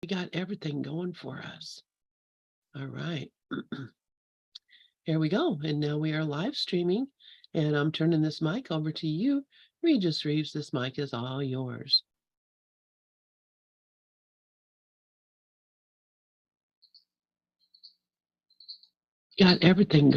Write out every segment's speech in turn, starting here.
got everything going for us. All right. Here we go. And now we are live streaming, and I'm turning this mic over to you, Regis Reeves. This mic is all yours. Got everything.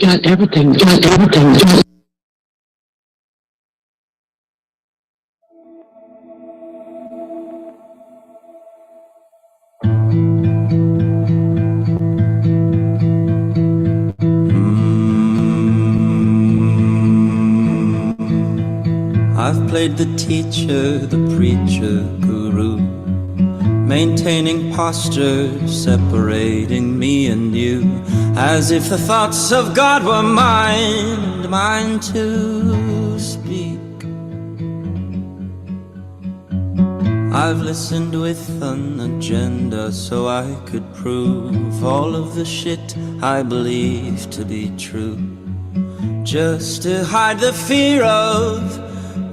I've played the teacher, the preacher, guru, maintaining posture, separating me and you, as if the thoughts of God were mine, and mine to speak. I've listened with an agenda so I could prove all of the shit I believe to be true, just to hide the fear of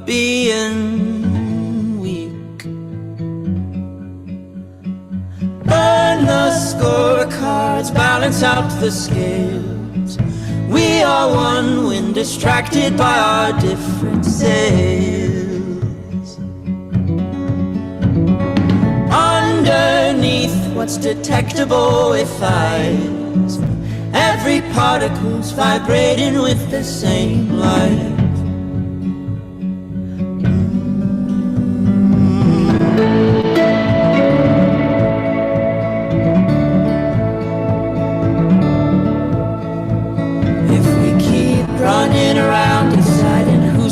being weak. Burn the scorecards, balance out the scales. We are one when distracted by our different sails. Underneath what's detectable with eyes, every particle's vibrating with the same light.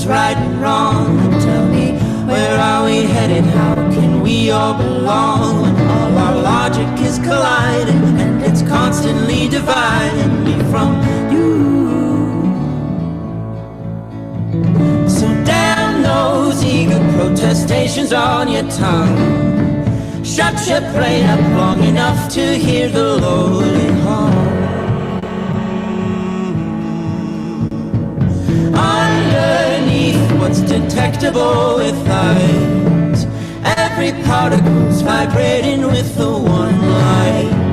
Right and wrong, tell me, where are we headed? How can we all belong when all our logic is colliding and it's constantly dividing me from you? So damn those eager protestations on your tongue. Shut your brain up long enough to hear the lowly hum. What's detectable with eyes, every particle's vibrating with the one light.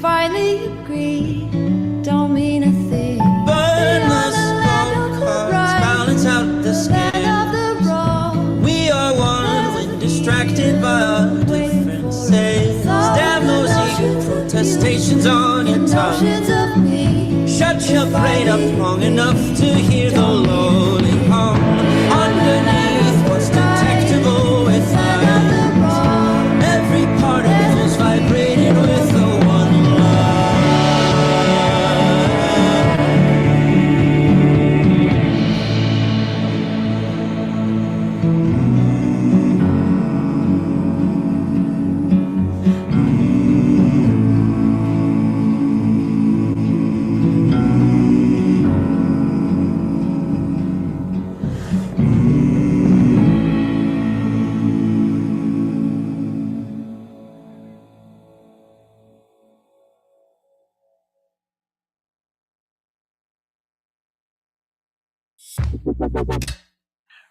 Finally agree, don't mean a thing. Burn the scorecards, balance out the scales. We are one when distracted by our different sails. Damn those eager protestations on your tongue. Shut your brain up long enough to hear the lowly hum. Underneath what's detectable with eyes, every particle's vibrating with the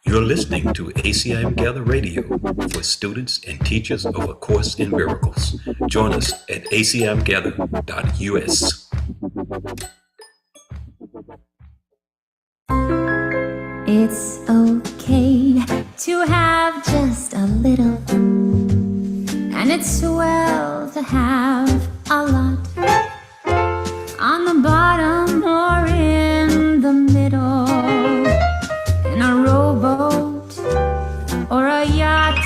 You're listening to ACIM Gather Radio for students and teachers of A Course in Miracles. Join us at acimgather.us. It's okay to have just a little, and it's swell to have a lot. On the bottom or in the middle, in a rowboat or a yacht,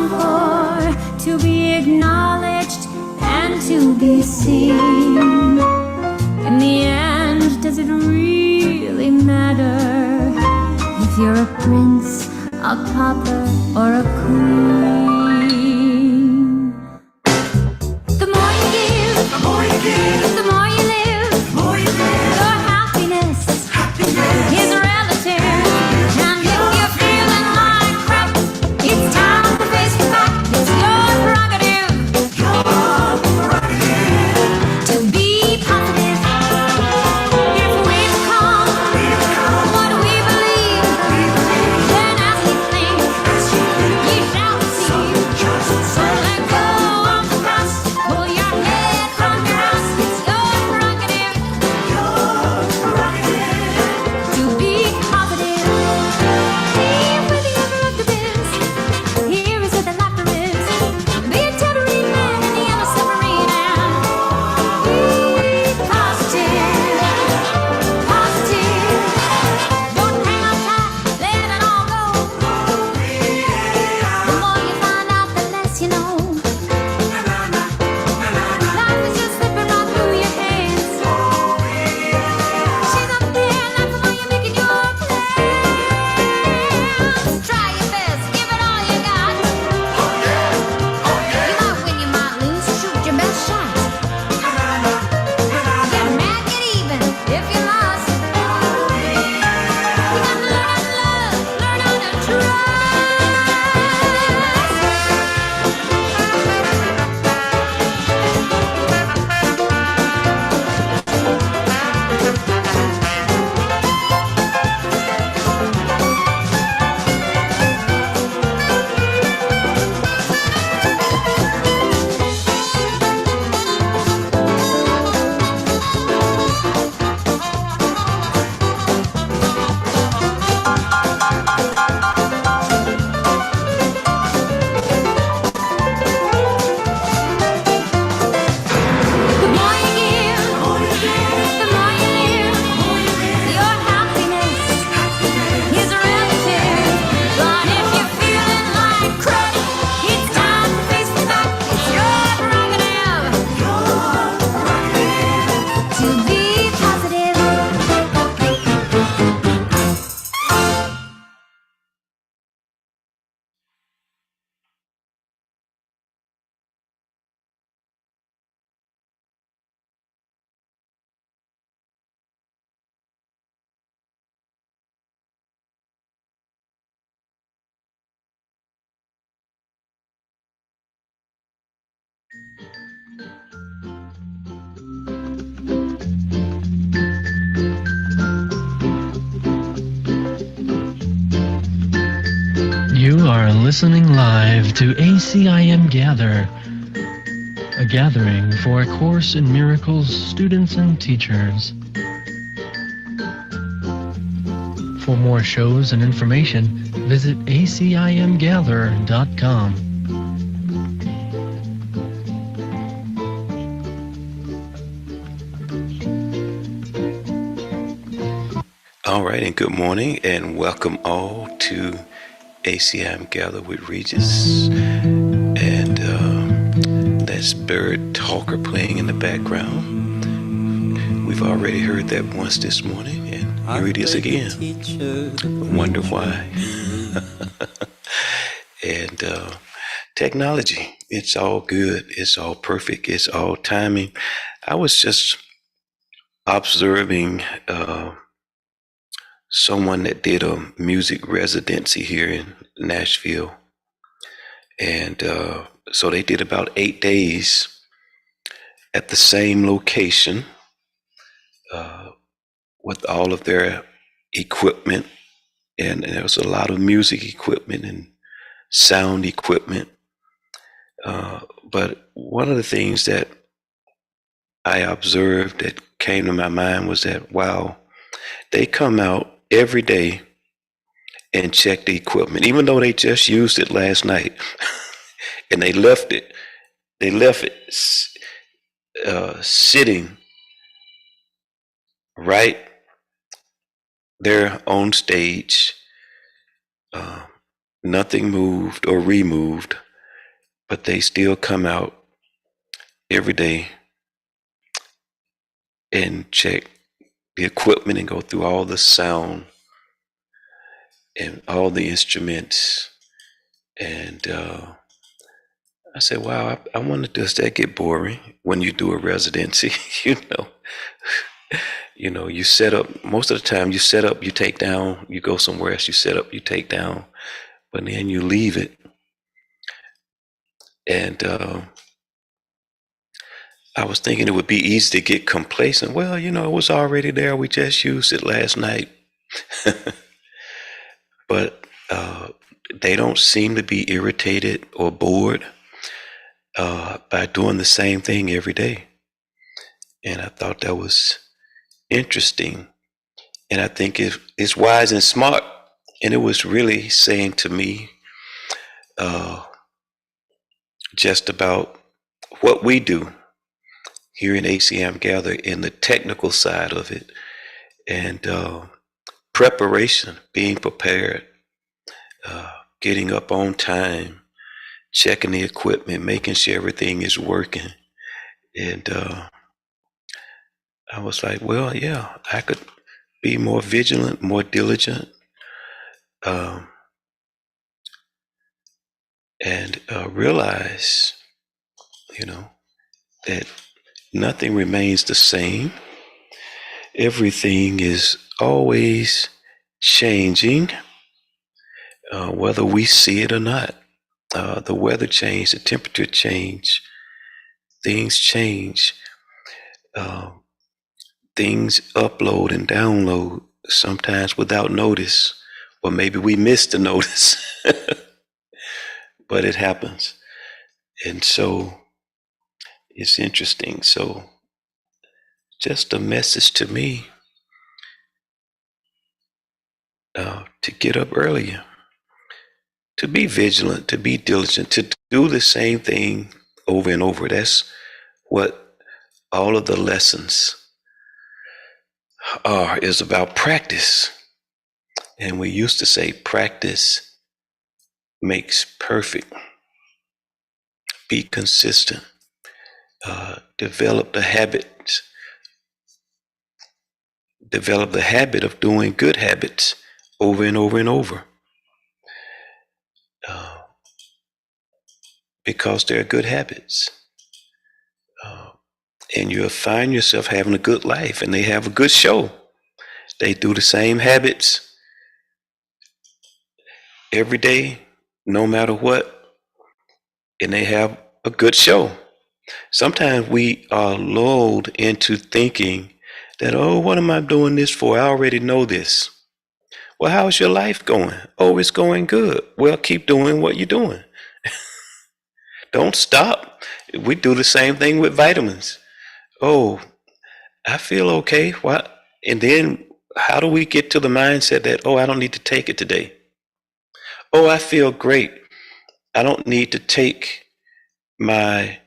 long for, to be acknowledged and to be seen. In the end, does it really matter if you're a prince, a pauper, or a queen? The more you give, the more you give, the more you live, the more you live. Your happiness is relative. And if you're feeling like crap, it's time to face the fact. It's your prerogative. To be positive. If we've come what we believe, then as we think, ye shall receive. So let go of the past. Pull your head from your ass. It's your prerogative. To be positive. Here where the overactive is. Here is where the laughter is. Be a tambourine man in the yellow submarine and be positive. Positive. Don't hang on tight. Let it all go. The more you find out, the less you know. Life is just slipping right through your hands. She's up there, laughing while you're making your plans. Try your best, give it all you got. You might win, you might lose. Shoot your best shot. Get mad, get even if you lost. You gotta learn how to love, learn how to trust. The more you give, the more you live. Your happiness is relative. But if you're feeling like crap, it's time to face the fact. It's your prerogative to be positive. You are listening live to ACIM Gather, a gathering for A Course in Miracles students and teachers. For more shows and information, visit acimgather.com. All right, and good morning, and welcome all to ACIM Gather with Regis. And that's Bird Talker playing in the background. We've already heard that once this morning, and here it is again. Wonder why. And technology, it's all good, it's all perfect, it's all timing. I was just observing someone that did a music residency here in Nashville. And so they did about 8 days at the same location with all of their equipment. And there was a lot of music equipment and sound equipment. But one of the things that I observed that came to my mind was that, wow, they come out every day and check the equipment, even though they just used it last night and they left it sitting right there on stage. Nothing moved or removed. but they still come out every day and check the equipment and go through all the sound and all the instruments. And I said, wow, I wonder, does that get boring when you do a residency? you know, you set up, most of the time you set up, you take down, you go somewhere else, you set up, you take down, but then you leave it. And I was thinking it would be easy to get complacent. Well, it was already there. We just used it last night. But they don't seem to be irritated or bored by doing the same thing every day. And I thought that was interesting. And I think it's wise and smart. And it was really saying to me just about what we do here in ACIM Gather in the technical side of it, and preparation, being prepared, getting up on time, checking the equipment, making sure everything is working. And I was like, well, yeah, I could be more vigilant, more diligent, and realize, that nothing remains the same. Everything is always changing, whether we see it or not. The weather change, the temperature change, things change. Things upload and download sometimes without notice, or maybe we miss the notice, but it happens. And so it's interesting. So just a message to me to get up earlier, to be vigilant, to be diligent, to do the same thing over and over. That's what all of the lessons is about, practice. And we used to say practice makes perfect. Be consistent. Develop the habit of doing good habits over and over and over, because they're good habits, and you'll find yourself having a good life. And they have a good show. They do the same habits every day, no matter what, and they have a good show. Sometimes we are lulled into thinking that, oh, what am I doing this for? I already know this. Well, how's your life going? Oh, it's going good. Well, keep doing what you're doing. Don't stop. We do the same thing with vitamins. Oh, I feel okay. What? And then how do we get to the mindset that, oh, I don't need to take it today? Oh, I feel great. I don't need to take my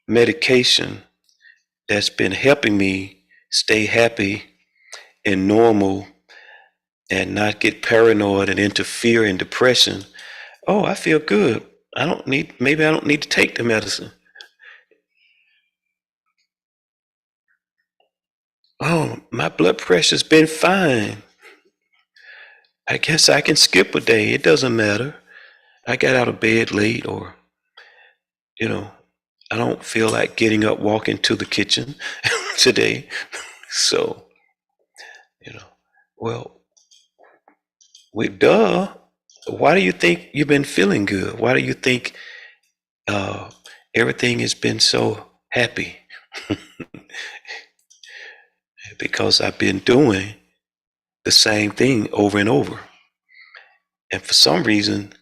medication that's been helping me stay happy and normal and not get paranoid and interfere in depression. Oh, I feel good. Maybe I don't need to take the medicine. Oh, my blood pressure's been fine. I guess I can skip a day. It doesn't matter. I got out of bed late, or, I don't feel like getting up, walking to the kitchen today. So, well, duh. Why do you think you've been feeling good? Why do you think everything has been so happy? Because I've been doing the same thing over and over. And for some reason,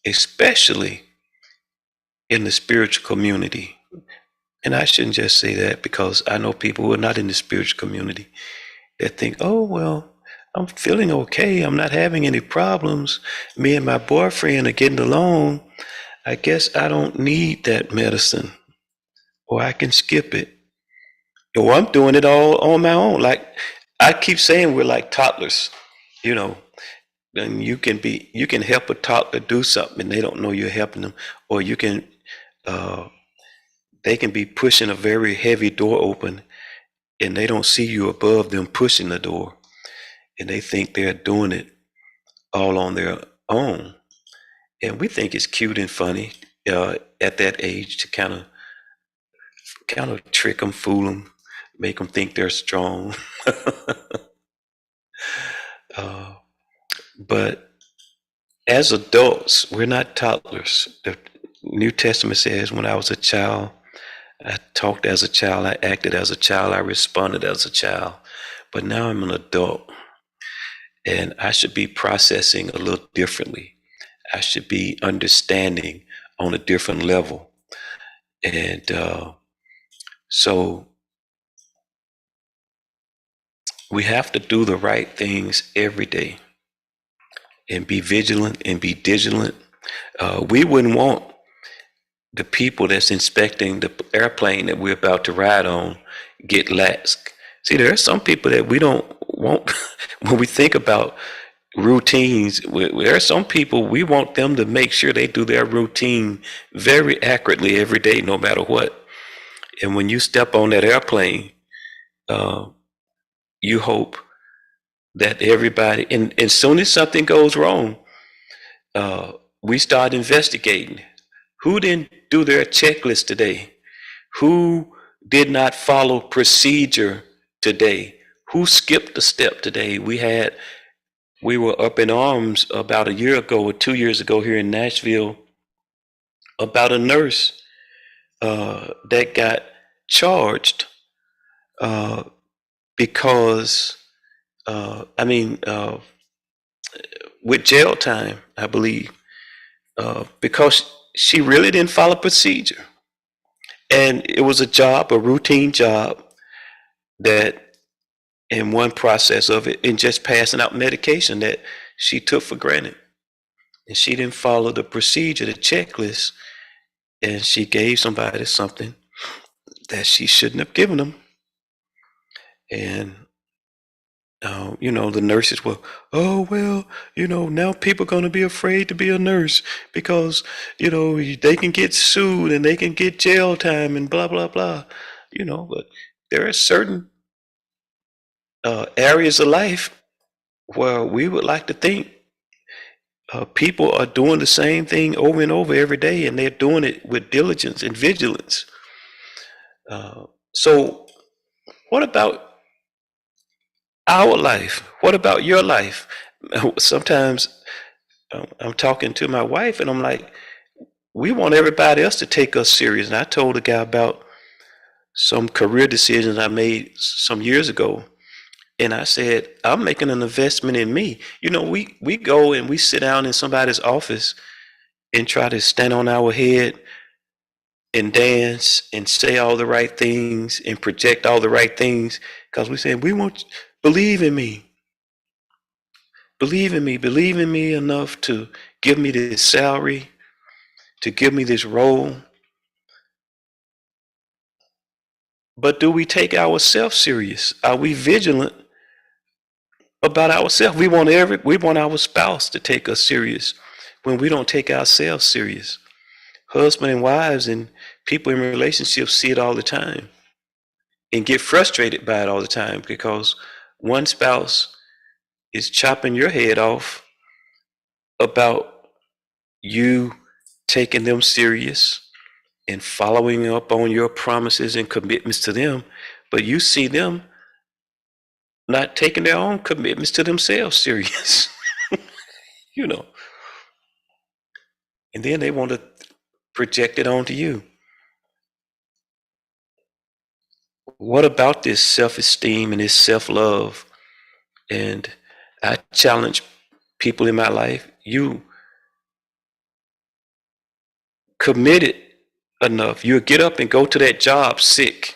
especially in the spiritual community, and I shouldn't just say that, because I know people who are not in the spiritual community that think, oh, well, I'm feeling okay. I'm not having any problems. Me and my boyfriend are getting along. I guess I don't need that medicine, or I can skip it. Or I'm doing it all on my own. Like I keep saying, we're like toddlers, and you can help a toddler do something and they don't know you're helping them, or you can they can be pushing a very heavy door open and they don't see you above them pushing the door, and they think they're doing it all on their own. And we think it's cute and funny at that age to kind of trick them, fool them, make them think they're strong. uh, but as adults, we're not toddlers. The New Testament says, when I was a child, I talked as a child, I acted as a child, I responded as a child. But now I'm an adult, and I should be processing a little differently. I should be understanding on a different level. And so we have to do the right things every day and be vigilant and be vigilant. We wouldn't want the people that's inspecting the airplane that we're about to ride on get lax. See, there are some people that we don't want. When we think about routines, there are some people we want them to make sure they do their routine very accurately every day, no matter what. And when you step on that airplane, you hope that everybody, and as soon as something goes wrong, we start investigating. Who didn't do their checklist today? Who did not follow procedure today? Who skipped a step today? We were up in arms about a year ago or 2 years ago here in Nashville about a nurse that got charged because, with jail time, I believe, because she really didn't follow procedure. And it was a routine job that, in one process of it, in just passing out medication that she took for granted. And she didn't follow the procedure, the checklist, and she gave somebody something that she shouldn't have given them. And the nurses were, oh, well, now people are going to be afraid to be a nurse because, they can get sued and they can get jail time and blah, blah, blah. But there are certain areas of life where we would like to think people are doing the same thing over and over every day, and they're doing it with diligence and vigilance. So what about our life? What about your life? Sometimes I'm talking to my wife and I'm like, we want everybody else to take us serious. And I told a guy about some career decisions I made some years ago. And I said, I'm making an investment in me. We go and we sit down in somebody's office and try to stand on our head and dance and say all the right things and project all the right things because we say, believe in me. Believe in me. Believe in me enough to give me this salary, to give me this role. But do we take ourselves serious? Are we vigilant about ourselves? We want our spouse to take us serious when we don't take ourselves serious. Husband and wives and people in relationships see it all the time and get frustrated by it all the time because one spouse is chopping your head off about you taking them serious and following up on your promises and commitments to them, but you see them not taking their own commitments to themselves serious. And then they want to project it onto you. What about this self-esteem and this self-love? And I challenge people in my life, you committed enough. You'll get up and go to that job sick.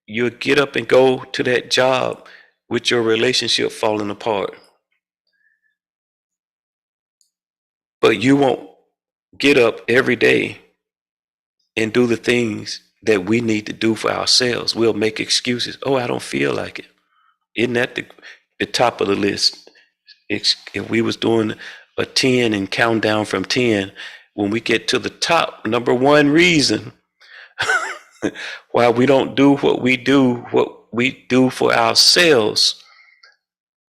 You'll get up and go to that job with your relationship falling apart. But you won't get up every day and do the things that we need to do for ourselves. We'll make excuses. Oh, I don't feel like it. Isn't that the top of the list? If we was doing a 10 and count down from 10, when we get to the top, number one reason why we don't do what we do for ourselves,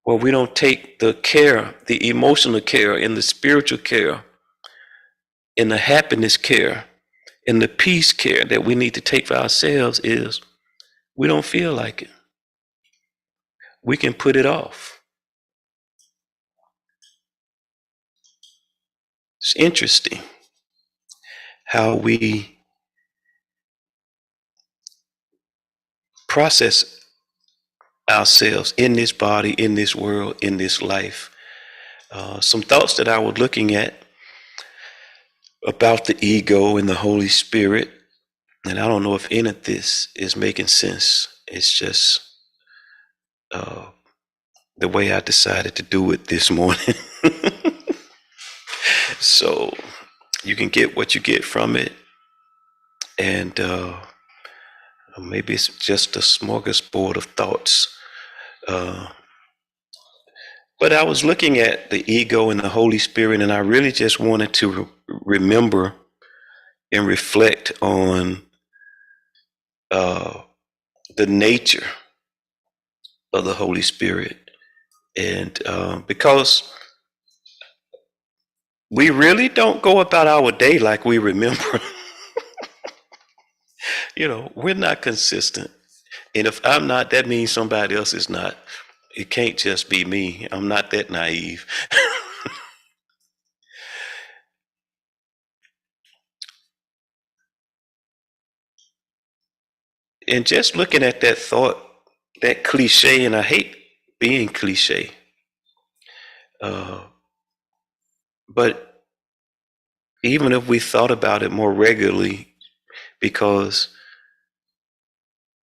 where we don't take the care, the emotional care and the spiritual care and the happiness care and the peace care that we need to take for ourselves, is we don't feel like it. We can put it off. It's interesting how we process ourselves in this body, in this world, in this life. Some thoughts that I was looking at about the ego and the Holy Spirit, and I don't know if any of this is making sense. It's just the way I decided to do it this morning. So you can get what you get from it, and maybe it's just a smorgasbord of thoughts. But I was looking at the ego and the Holy Spirit, and I really just wanted to remember and reflect on the nature of the Holy Spirit. And because we really don't go about our day like we remember. We're not consistent. And if I'm not, that means somebody else is not. It can't just be me. I'm not that naive. And just looking at that thought, that cliche, and I hate being cliche, but even if we thought about it more regularly, because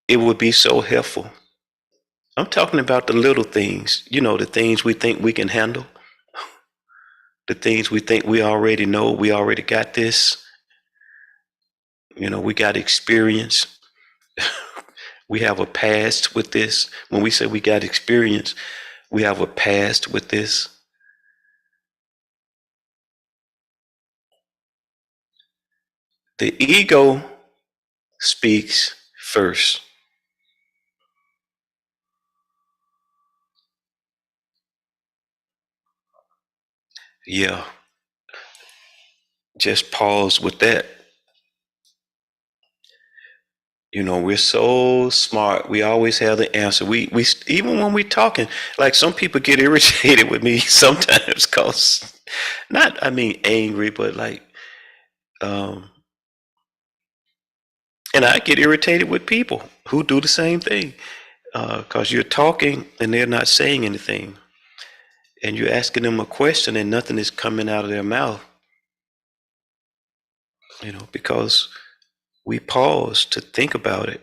it would be so helpful. I'm talking about the little things, the things we think we can handle, the things we think we already know, we already got this, we got experience. We have a past with this. When we say we got experience, we have a past with this. The ego speaks first. Yeah. Just pause with that. We're so smart. We always have the answer. We even when we're talking, like some people get irritated with me sometimes, cause not, I mean, angry, but like, and I get irritated with people who do the same thing, cause you're talking and they're not saying anything, and you're asking them a question and nothing is coming out of their mouth. Because we pause to think about it,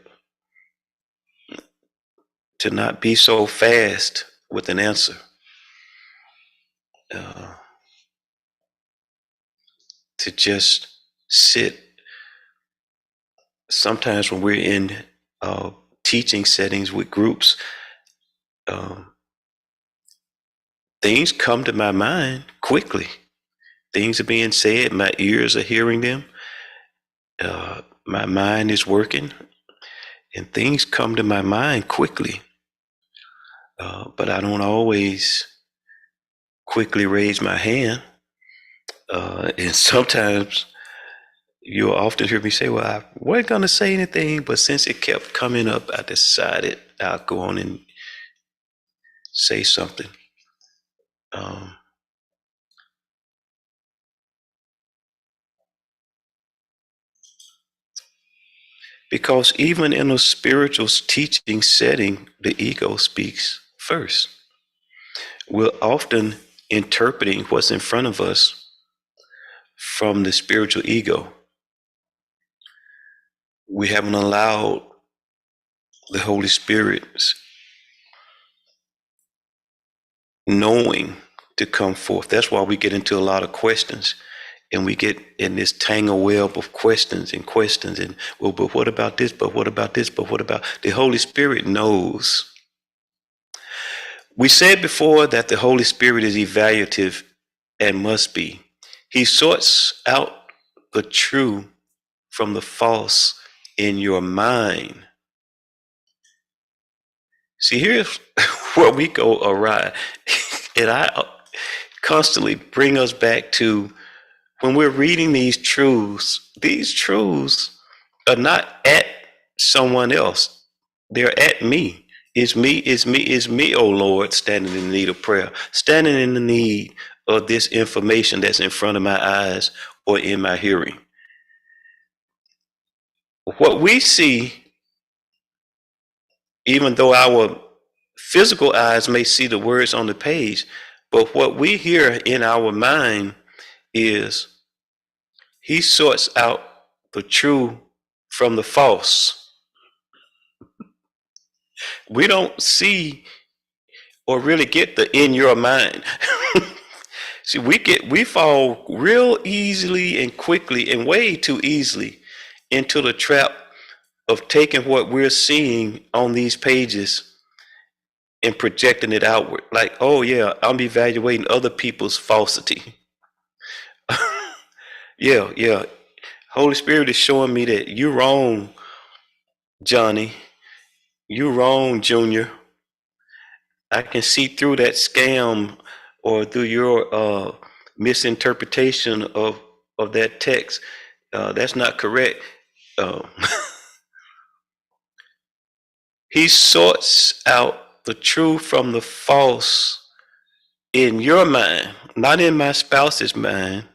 to not be so fast with an answer. To just sit. Sometimes when we're in teaching settings with groups, things come to my mind quickly. Things are being said, my ears are hearing them, my mind is working, and things come to my mind quickly. But I don't always quickly raise my hand. And sometimes you'll often hear me say, well, I wasn't going to say anything, but since it kept coming up, I decided I'll go on and say something. Because even in a spiritual teaching setting, the ego speaks first. We're often interpreting what's in front of us from the spiritual ego. We haven't allowed the Holy Spirit's knowing to come forth. That's why we get into a lot of questions, and we get in this tangle web of questions, and well, but what about this? But what about this? But what about the Holy Spirit knows We said before that the Holy Spirit is evaluative and must be. He sorts out the true from the false in your mind. See, here's where we go awry. And I constantly bring us back to when we're reading these truths are not at someone else. They're at me. It's me, oh Lord, standing in need of prayer, standing in the need of this information that's in front of my eyes or in my hearing. What we see, even though our physical eyes may see the words on the page, but what we hear in our mind is he sorts out the true from the false. We don't see or really get the in your mind. See, we fall real easily and quickly and way too easily into the trap of taking what we're seeing on these pages and projecting it outward. Like, oh yeah, I'm evaluating other people's falsity. Yeah. Holy Spirit is showing me that you're wrong, Johnny. You're wrong, Junior. I can see through that scam or through your misinterpretation of that text. That's not correct. Uh, he sorts out the true from the false in your mind, not in my spouse's mind,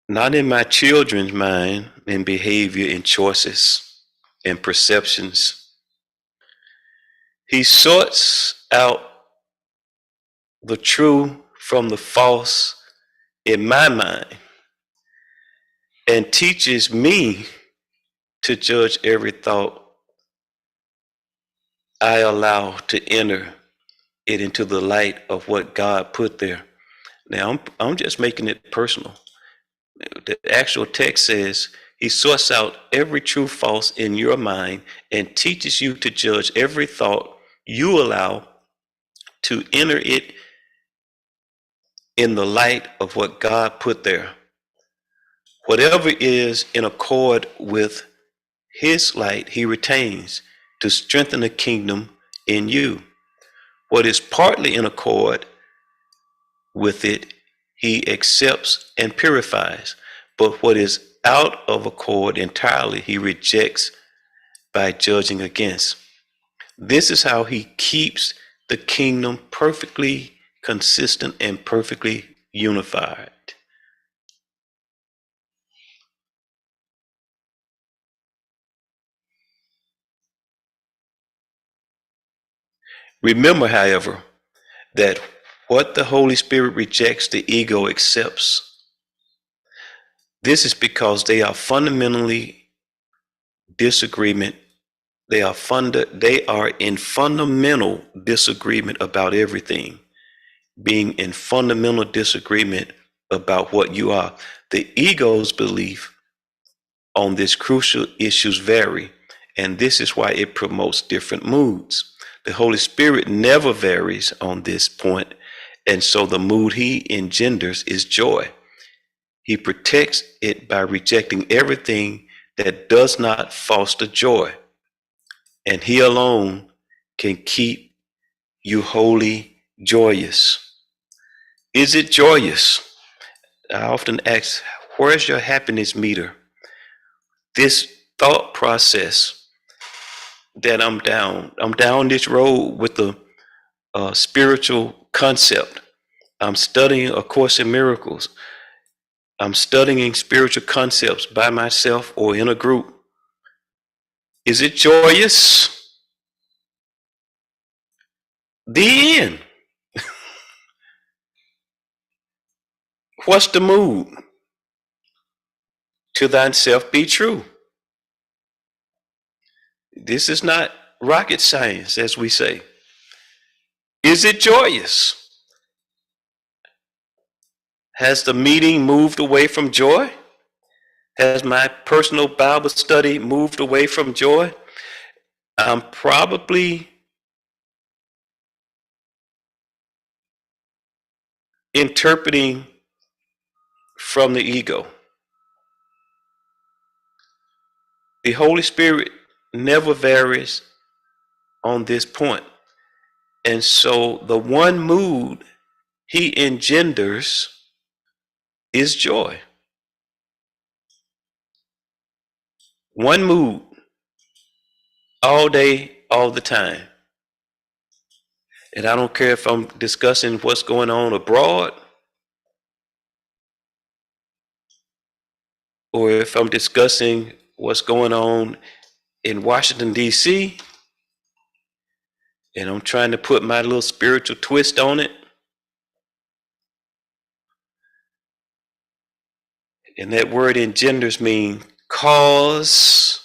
not in my children's mind, in behavior and choices and perceptions. He sorts out the true from the false in my mind and teaches me to judge every thought I allow to enter it into the light of what God put there. Now, I'm just making it personal. The actual text says he sorts out every true false in your mind and teaches you to judge every thought you allow to enter it in the light of what God put there. Whatever is in accord with his light, he retains to strengthen the kingdom in you. What is partly in accord with it, he accepts and purifies. But what is out of accord entirely, he rejects by judging against. This is how he keeps the kingdom perfectly consistent and perfectly unified. Remember, however, that what the Holy Spirit rejects, the ego accepts. This is because they are fundamentally disagreement. They are in fundamental disagreement about everything, being in fundamental disagreement about what you are. The ego's belief on these crucial issues vary, and this is why it promotes different moods. The Holy Spirit never varies on this point, and so the mood he engenders is joy. He protects it by rejecting everything that does not foster joy, and he alone can keep you wholly joyous. Is it joyous? I often ask, where's your happiness meter? This thought process that I'm down this road with the spiritual concept. I'm studying A Course in Miracles. I'm studying spiritual concepts by myself or in a group. Is it joyous? The end. What's the mood? To thyself be true. This is not rocket science, as we say. Is it joyous? Has the meeting moved away from joy? Has my personal Bible study moved away from joy? I'm probably interpreting from the ego. The Holy Spirit never varies on this point. And so the one mood he engenders is joy. One mood, all day, all the time. And I don't care if I'm discussing what's going on abroad or if I'm discussing what's going on in Washington, D.C., and I'm trying to put my little spiritual twist on it. And that word engenders mean cause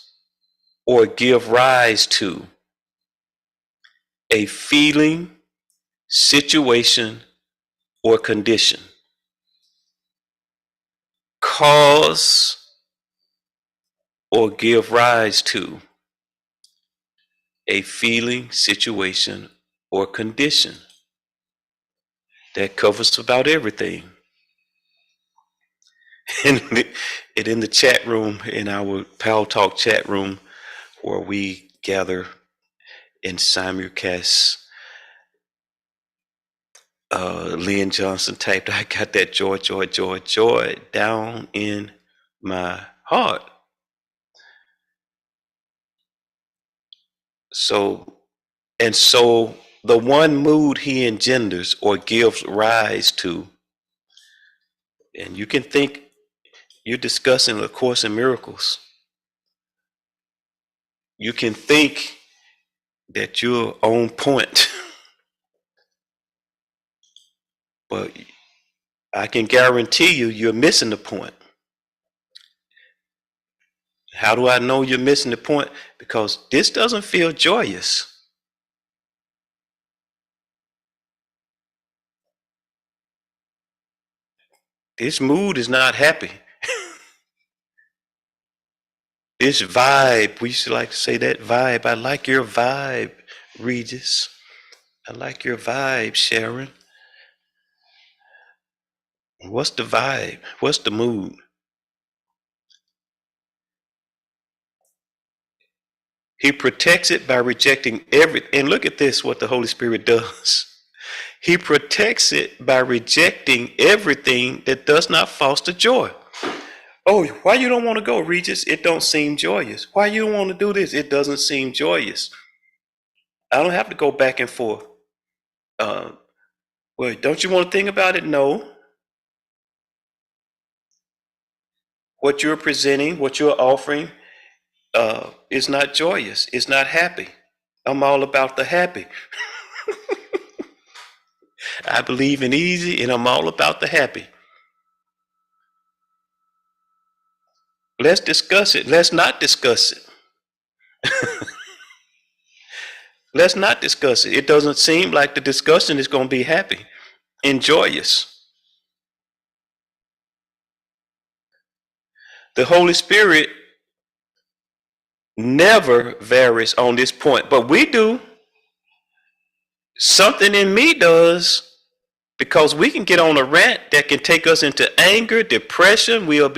or give rise to a feeling, situation, or condition. Cause or give rise to a feeling, situation, or condition. That covers about everything. And in the chat room, in our Pal Talk chat room, where we gather in simulcast, Lynn Johnson typed, I got that joy, joy, joy, joy down in my heart. So the one mood he engenders or gives rise to, and you can think you're discussing A Course in Miracles. You can think that you're on point, but I can guarantee you're missing the point. How do I know you're missing the point? Because this doesn't feel joyous. This mood is not happy. This vibe, we used to like to say that vibe. I like your vibe, Regis. I like your vibe, Sharon. What's the vibe? What's the mood? He protects it by rejecting and look at this, what the Holy Spirit does. He protects it by rejecting everything that does not foster joy. Oh, why you don't want to go, Regis? It don't seem joyous. Why you don't want to do this? It doesn't seem joyous. I don't have to go back and forth. Well, don't you want to think about it? No. What you're presenting, what you're offering, is not joyous. It's not happy. I'm all about the happy. I believe in easy, and I'm all about the happy. Let's discuss it. Let's not discuss it. Let's not discuss it. It doesn't seem like the discussion is going to be happy and joyous. The Holy Spirit never varies on this point, but we do. Something in me does, because we can get on a rant that can take us into anger, depression. We'll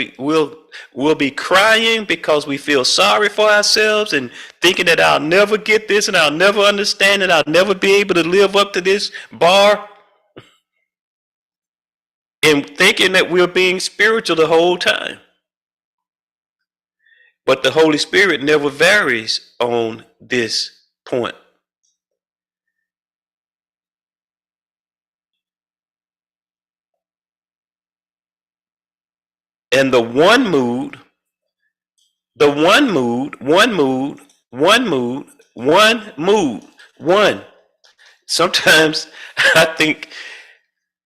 be crying because we feel sorry for ourselves and thinking that I'll never get this and I'll never understand it. I'll never be able to live up to this bar. And thinking that we're being spiritual the whole time. But the Holy Spirit never varies on this point. And the one mood, one. Sometimes I think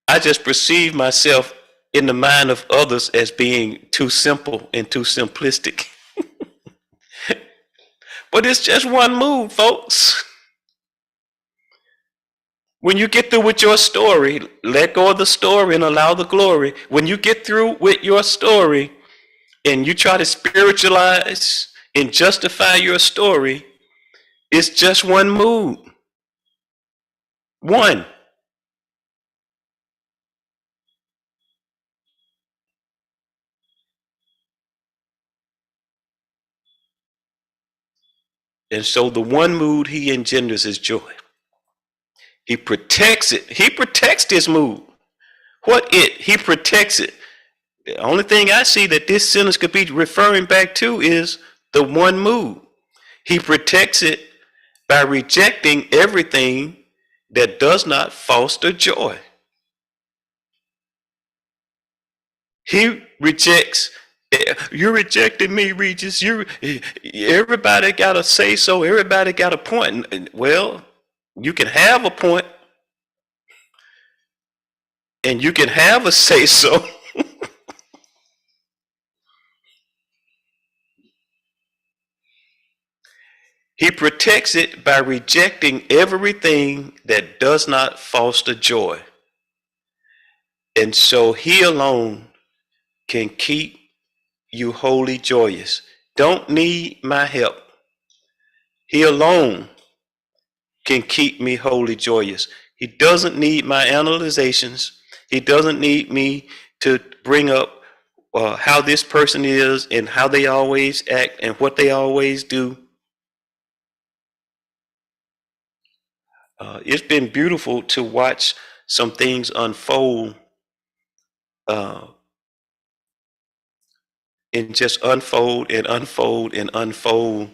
I just perceive myself in the mind of others as being too simple and too simplistic. But it's just one mood, folks. When you get through with your story, let go of the story and allow the glory. When you get through with your story and you try to spiritualize and justify your story, it's just one mood. One. And so the one mood he engenders is joy. He protects it. He protects this mood. What it? He protects it. The only thing I see that this sentence could be referring back to is the one mood. He protects it by rejecting everything that does not foster joy. He rejects. You're rejecting me, Regis. Everybody got to say so. Everybody got a point. Well, you can have a point, and you can have a say so. He protects it by rejecting everything that does not foster joy. And so he alone can keep you wholly joyous. Don't need my help. He alone can keep me wholly joyous. He doesn't need my analyzations. He doesn't need me to bring up how this person is and how they always act and what they always do. It's been beautiful to watch some things unfold and just unfold and unfold and unfold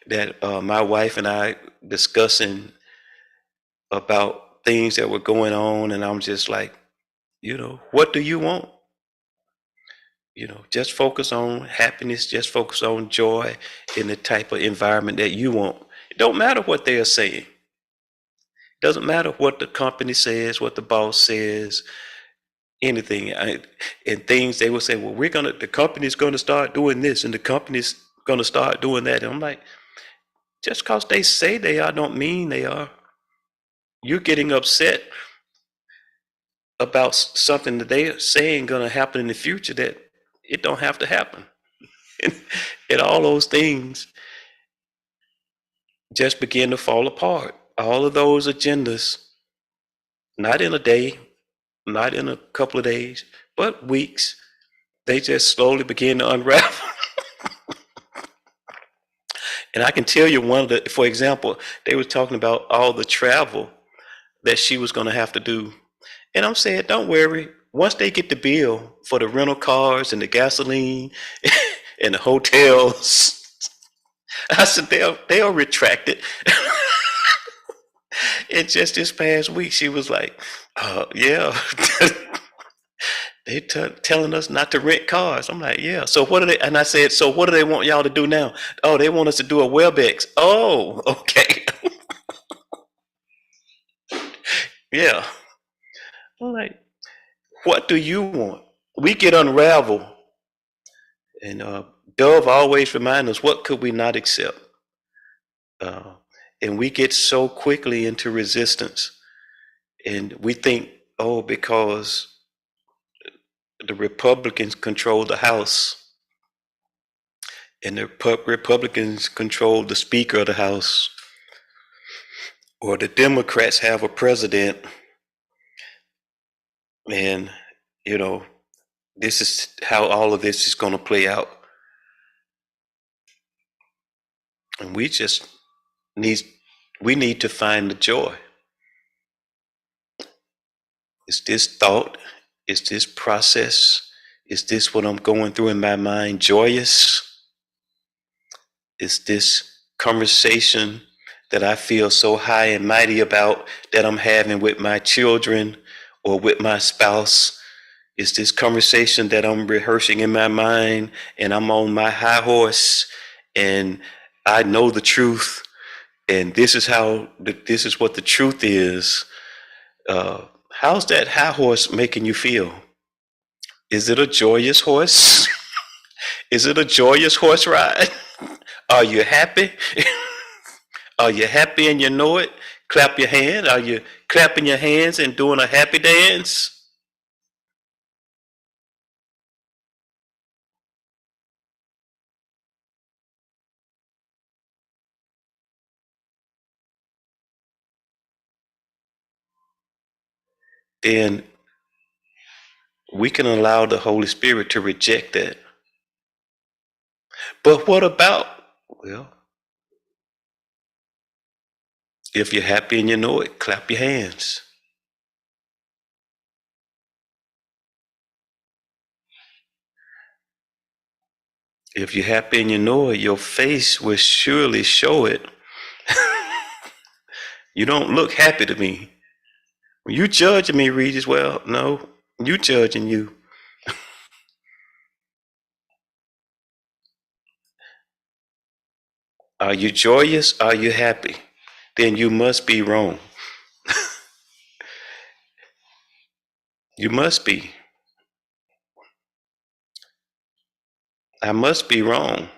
that my wife and I discussing about things that were going on, and I'm just like, what do you want? Just focus on happiness, just focus on joy in the type of environment that you want. It don't matter what they are saying. It doesn't matter what the company says, what the boss says, anything. And things they will say, well, the company's gonna start doing this and the company's gonna start doing that. And I'm like, just because they say they are don't mean they are. You're getting upset about something that they are saying gonna happen in the future that it don't have to happen. And all those things just begin to fall apart. All of those agendas, not in a day, not in a couple of days, but weeks, they just slowly begin to unravel. And I can tell you for example, they were talking about all the travel that she was going to have to do. And I'm saying, don't worry. Once they get the bill for the rental cars and the gasoline and the hotels, I said, they'll retract it. And just this past week, she was like, yeah, they telling us not to rent cars. I'm like, yeah. So what do they, and I said, so what do they want y'all to do now? Oh, they want us to do a WebEx. Oh, okay. Yeah. I'm like, what do you want? We get unraveled. And Dove always reminds us, what could we not accept? And we get so quickly into resistance. And we think, oh, because the Republicans control the House and the Republicans control the Speaker of the House, or the Democrats have a president, and this is how all of this is going to play out. And we need to find the joy. Is this thought, is this process, is this what I'm going through in my mind joyous? Is this conversation that I feel so high and mighty about that I'm having with my children or with my spouse? Is this conversation that I'm rehearsing in my mind and I'm on my high horse and I know the truth and this is what the truth is? How's that high horse making you feel? Is it a joyous horse? Is it a joyous horse ride? Are you happy? Are you happy and you know it? Clap your hand. Are you clapping your hands and doing a happy dance? Then we can allow the Holy Spirit to reject that. But what about, well, If you're happy and you know it, clap your hands. If you're happy and you know it, your face will surely show it. You don't look happy to me. When you judging me, Regis, well, no, you judging you. Are you joyous? Are you happy? Then you must be wrong. You must be. I must be wrong.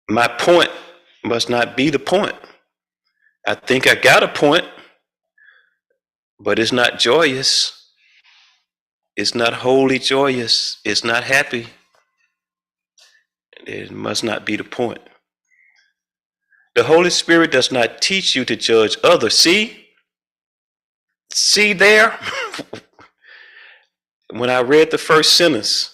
My point must not be the point. I think I got a point, but it's not joyous. It's not wholly joyous. It's not happy. It must not be the point. The Holy Spirit does not teach you to judge others. See there? When I read the first sentence,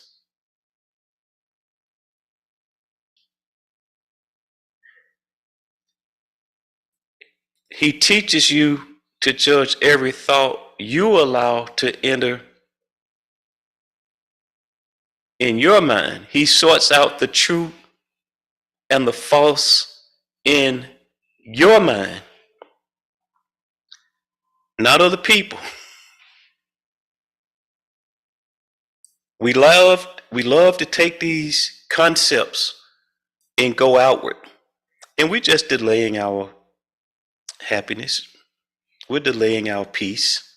he teaches you to judge every thought you allow to enter in your mind. He sorts out the true and the false in your mind, not other people. We love to take these concepts and go outward, and we're just delaying our happiness. We're delaying our peace.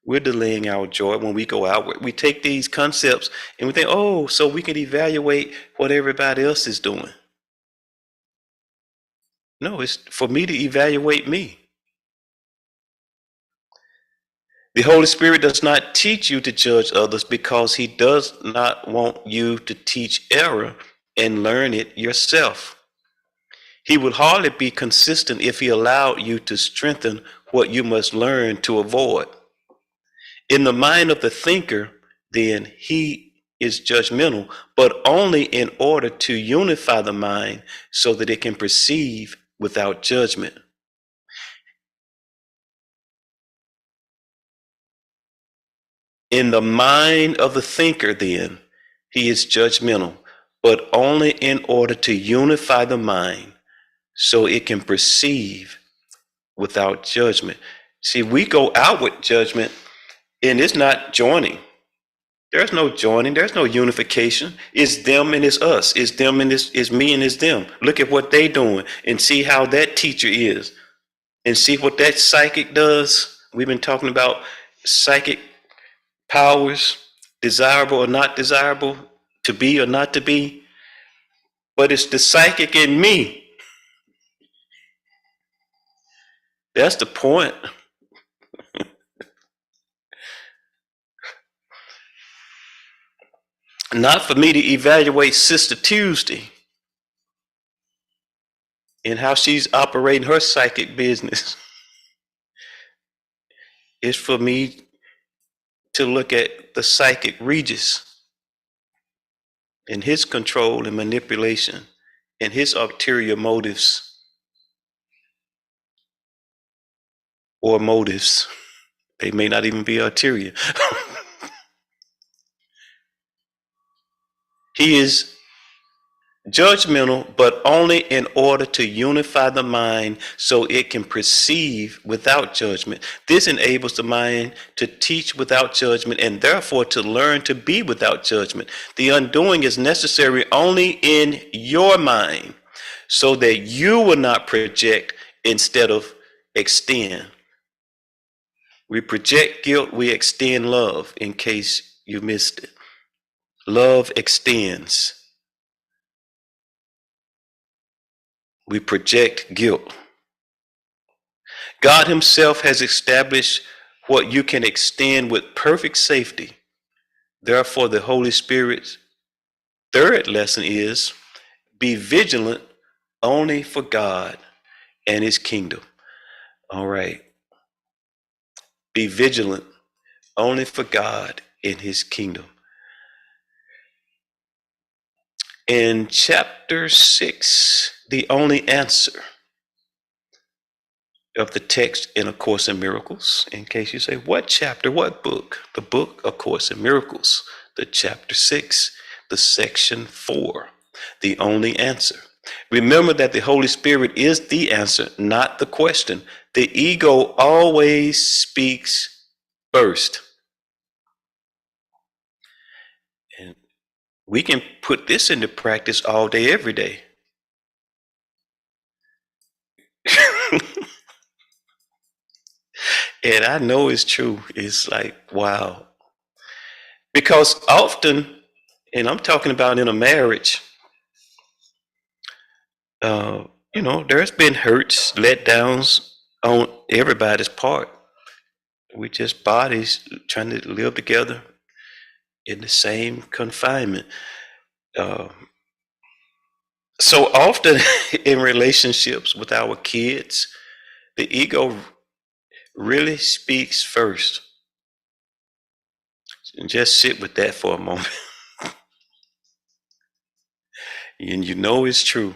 We're delaying our joy when we go outward. We take these concepts and we think, oh, so we can evaluate what everybody else is doing. No, it's for me to evaluate me. The Holy Spirit does not teach you to judge others because he does not want you to teach error and learn it yourself. He would hardly be consistent if he allowed you to strengthen what you must learn to avoid. In the mind of the thinker, then, he is judgmental, but only in order to unify the mind so that it can perceive without judgment. In the mind of the thinker, then, he is judgmental, but only in order to unify the mind so it can perceive without judgment. See, we go out with judgment, and it's not joining. There's no joining. There's no unification. It's them and it's us. It's them and it's me and it's them. Look at what they doing and see how that teacher is and see what that psychic does. We've been talking about psychic powers, desirable or not desirable, to be or not to be. But it's the psychic in me. That's the point. Not for me to evaluate Sister Tuesday and how she's operating her psychic business. It's for me to look at the psychic Regis and his control and manipulation and his ulterior motives or motives. They may not even be ulterior. He is judgmental, but only in order to unify the mind so it can perceive without judgment. This enables the mind to teach without judgment and therefore to learn to be without judgment. The undoing is necessary only in your mind so that you will not project instead of extend. We project guilt, we extend love, in case you missed it. Love extends. We project guilt. God himself has established what you can extend with perfect safety. Therefore, the Holy Spirit's third lesson is be vigilant only for God and his kingdom. All right. Be vigilant only for God and his kingdom. In chapter 6, the only answer. of the text in A Course in Miracles. In case you say, what chapter, what book? The book, A Course in Miracles, the chapter 6, the section 4, the only answer. Remember that the Holy Spirit is the answer, not the question. The ego always speaks first. And we can put this into practice all day, every day. And I know it's true. It's like, wow. Because often, and I'm talking about in a marriage, there's been hurts, letdowns on everybody's part. We just bodies trying to live together in the same confinement. So often in relationships with our kids, the ego really speaks first. And just sit with that for a moment. And you know it's true.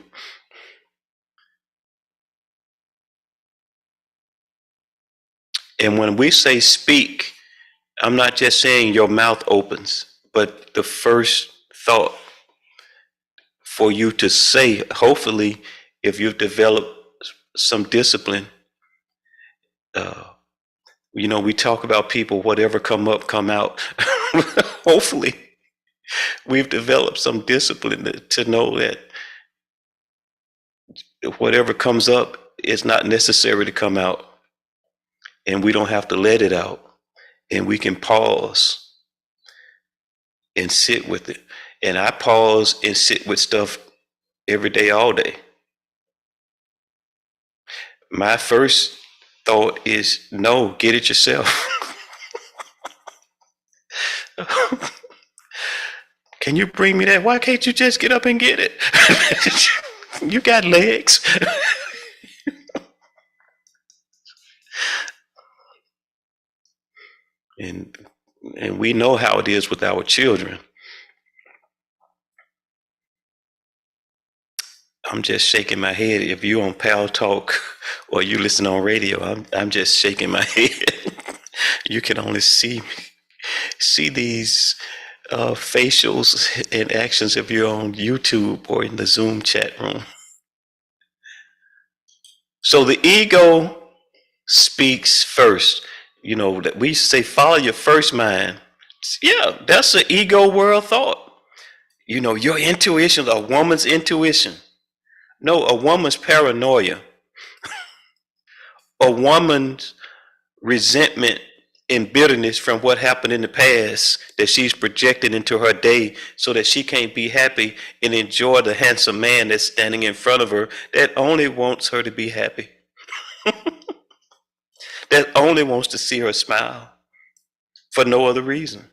And when we say speak, I'm not just saying your mouth opens, but the first thought for you to say, hopefully, if you've developed some discipline, we talk about people, whatever come up, come out. Hopefully, we've developed some discipline to know that whatever comes up is not necessary to come out. And we don't have to let it out. And we can pause and sit with it. And I pause and sit with stuff every day, all day. My first thought is, no, get it yourself. Can you bring me that? Why can't you just get up and get it? You got legs. And we know how it is with our children. I'm just shaking my head. If you on Pal Talk or you listen on radio, I'm just shaking my head. You can only see these facials and actions if you're on YouTube or in the Zoom chat room. So the ego speaks first. That we used to say, follow your first mind. Yeah, that's an ego world thought. Your intuition, a woman's intuition. No, a woman's paranoia. A woman's resentment and bitterness from what happened in the past that she's projecting into her day so that she can't be happy and enjoy the handsome man that's standing in front of her that only wants her to be happy. That only wants to see her smile for no other reason.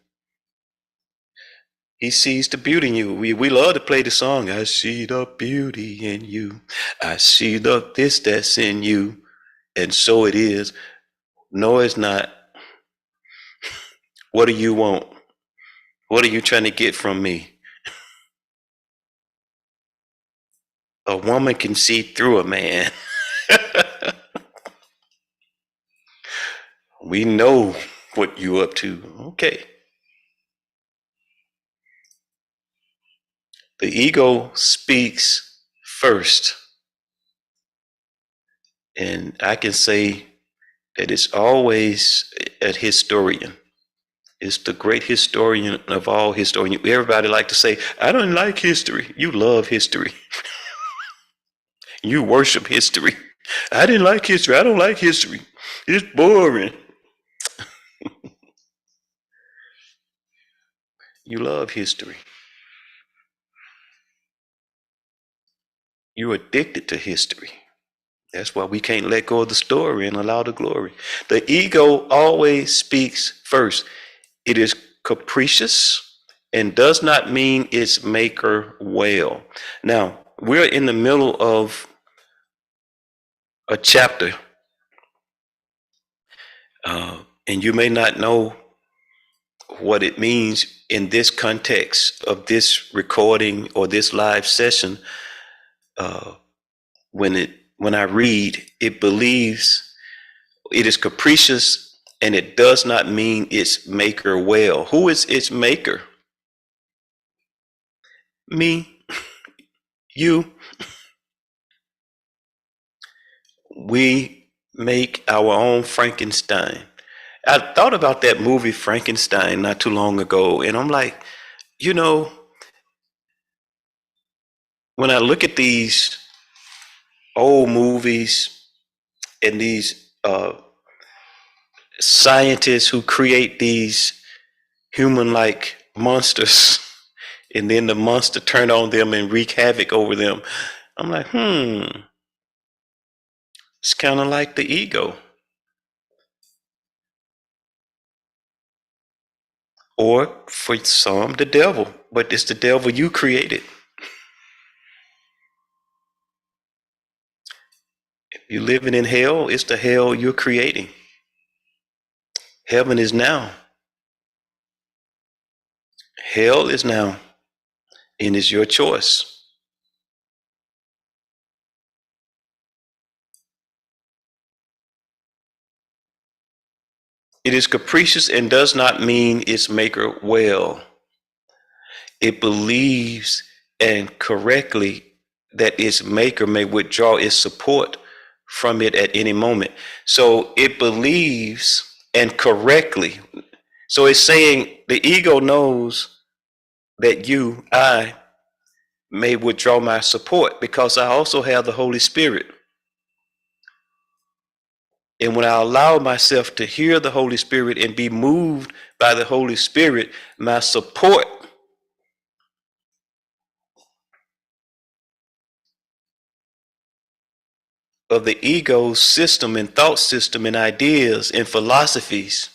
He sees the beauty in you. We love to play the song, I see the beauty in you. I see the this that's in you. And so it is. No, it's not. What do you want? What are you trying to get from me? A woman can see through a man. We know what you up to. Okay. The ego speaks first. And I can say that it's always a historian. It's the great historian of all historians. Everybody like to say, I don't like history. You love history. You worship history. I didn't like history. I don't like history. It's boring. You love history. You're addicted to history. That's why we can't let go of the story and allow the glory. The ego always speaks first. It is capricious and does not mean its maker well. Now, we're in the middle of a chapter, and you may not know what it means in this context of this recording or this live session. When I read, it believes It is capricious, and it does not mean its maker well. Who is its maker? Me, you. We make our own Frankenstein. I thought about that movie Frankenstein not too long ago, and I'm like, you know, when I look at these old movies and these scientists who create these human-like monsters, and then the monster turn on them and wreak havoc over them, I'm like, it's kind of like the ego, or for some, the devil. But it's the devil you created. If you're living in hell, it's the hell you're creating. Heaven is now. Hell is now, and it's your choice. It is capricious and does not mean its maker well. It believes and correctly that its maker may withdraw its support from it at any moment. So it believes and correctly. So it's saying the ego knows that I may withdraw my support because I also have the Holy Spirit. And when I allow myself to hear the Holy Spirit and be moved by the Holy Spirit, my support of the ego's system and thought system and ideas and philosophies,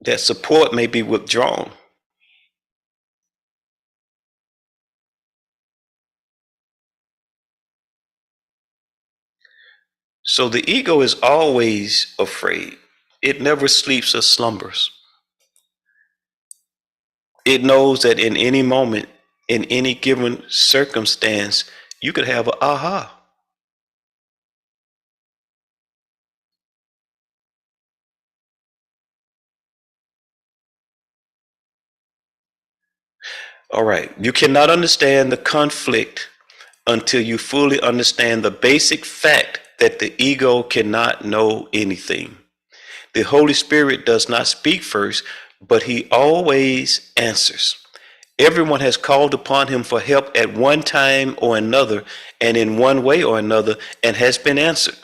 that support may be withdrawn. So the ego is always afraid. It never sleeps or slumbers. It knows that in any moment, in any given circumstance, you could have an aha. All right. You cannot understand the conflict until you fully understand the basic fact that the ego cannot know anything. The Holy Spirit does not speak first, but he always answers. Everyone has called upon him for help at one time or another, and in one way or another, and has been answered.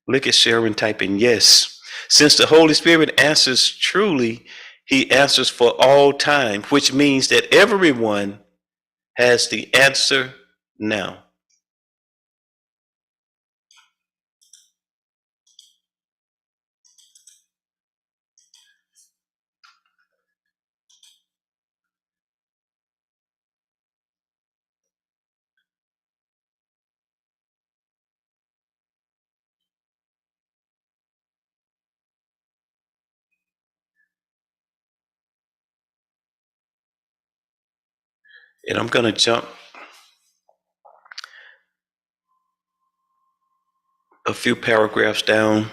Look at Sharon typing yes. Since the Holy Spirit answers truly, he answers for all time, which means that everyone has the answer now. And I'm going to jump a few paragraphs down.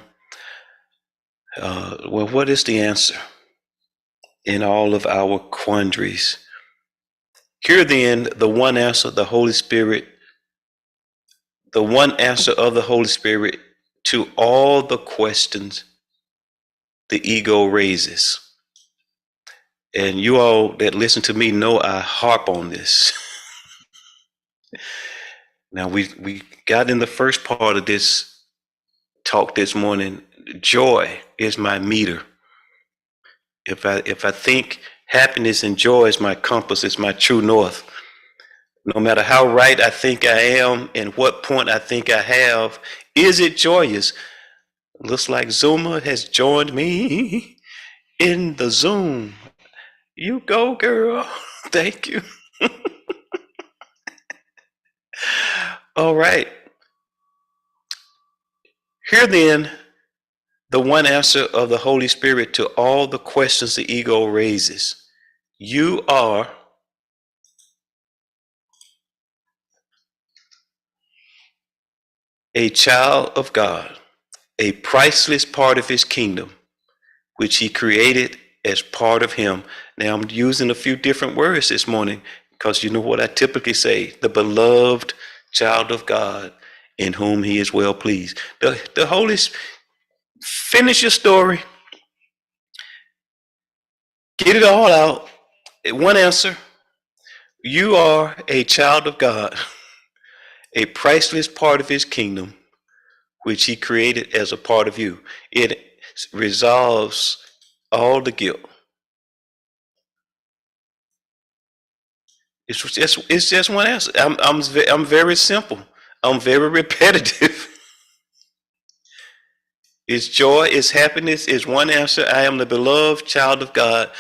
Well, what is the answer in all of our quandaries? Here then, the one answer, the Holy Spirit, the one answer of the Holy Spirit to all the questions the ego raises. And you all that listen to me know I harp on this. Now we got in the first part of this talk this morning. Joy is my meter. If I think happiness and joy is my compass, it's my true north. No matter how right I think I am and what point I think I have, is it joyous? Looks like Zuma has joined me in the Zoom. You go, girl. Thank you. All right. Here then, the one answer of the Holy Spirit to all the questions the ego raises. You are a child of God, a priceless part of his kingdom, which he created as part of him. Now I'm using a few different words this morning because you know what I typically say, the beloved child of God in whom he is well pleased. The Holy Spirit, finish your story, get it all out. One answer, you are a child of God, a priceless part of his kingdom, which he created as a part of you. It resolves all the guilt. It's just one answer. I'm very simple. I'm very repetitive. It's joy, it's happiness, it's one answer. I am the beloved child of God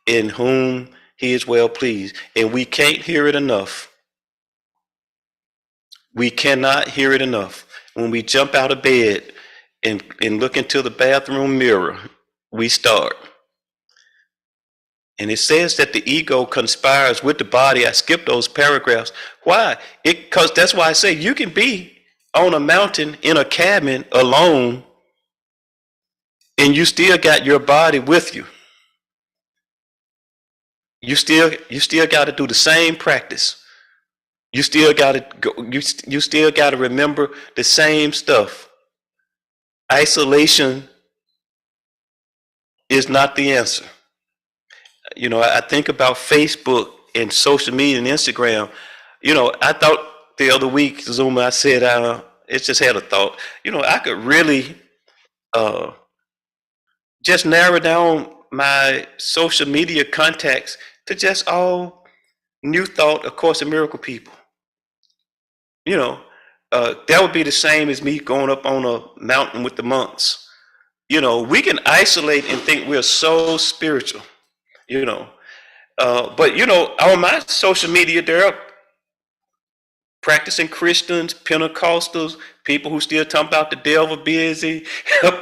in whom he is well pleased. And we can't hear it enough. We cannot hear it enough. When we jump out of bed and look into the bathroom mirror, we start. And it says that the ego conspires with the body. I skipped those paragraphs. Why? Because that's why I say you can be on a mountain in a cabin alone and you still got your body with you. You still got to do the same practice. You still got to go, you still got to remember the same stuff. Isolation is not the answer. You know, I think about Facebook and social media and Instagram. You know, I thought the other week, Zoom, I said, it just had a thought. You know, I could really just narrow down my social media contacts to just all New Thought, A Course in Miracle people. You know, that would be the same as me going up on a mountain with the monks. You know, we can isolate and think we're so spiritual, you know. But, you know, on my social media, there are practicing Christians, Pentecostals, people who still talking about the devil busy,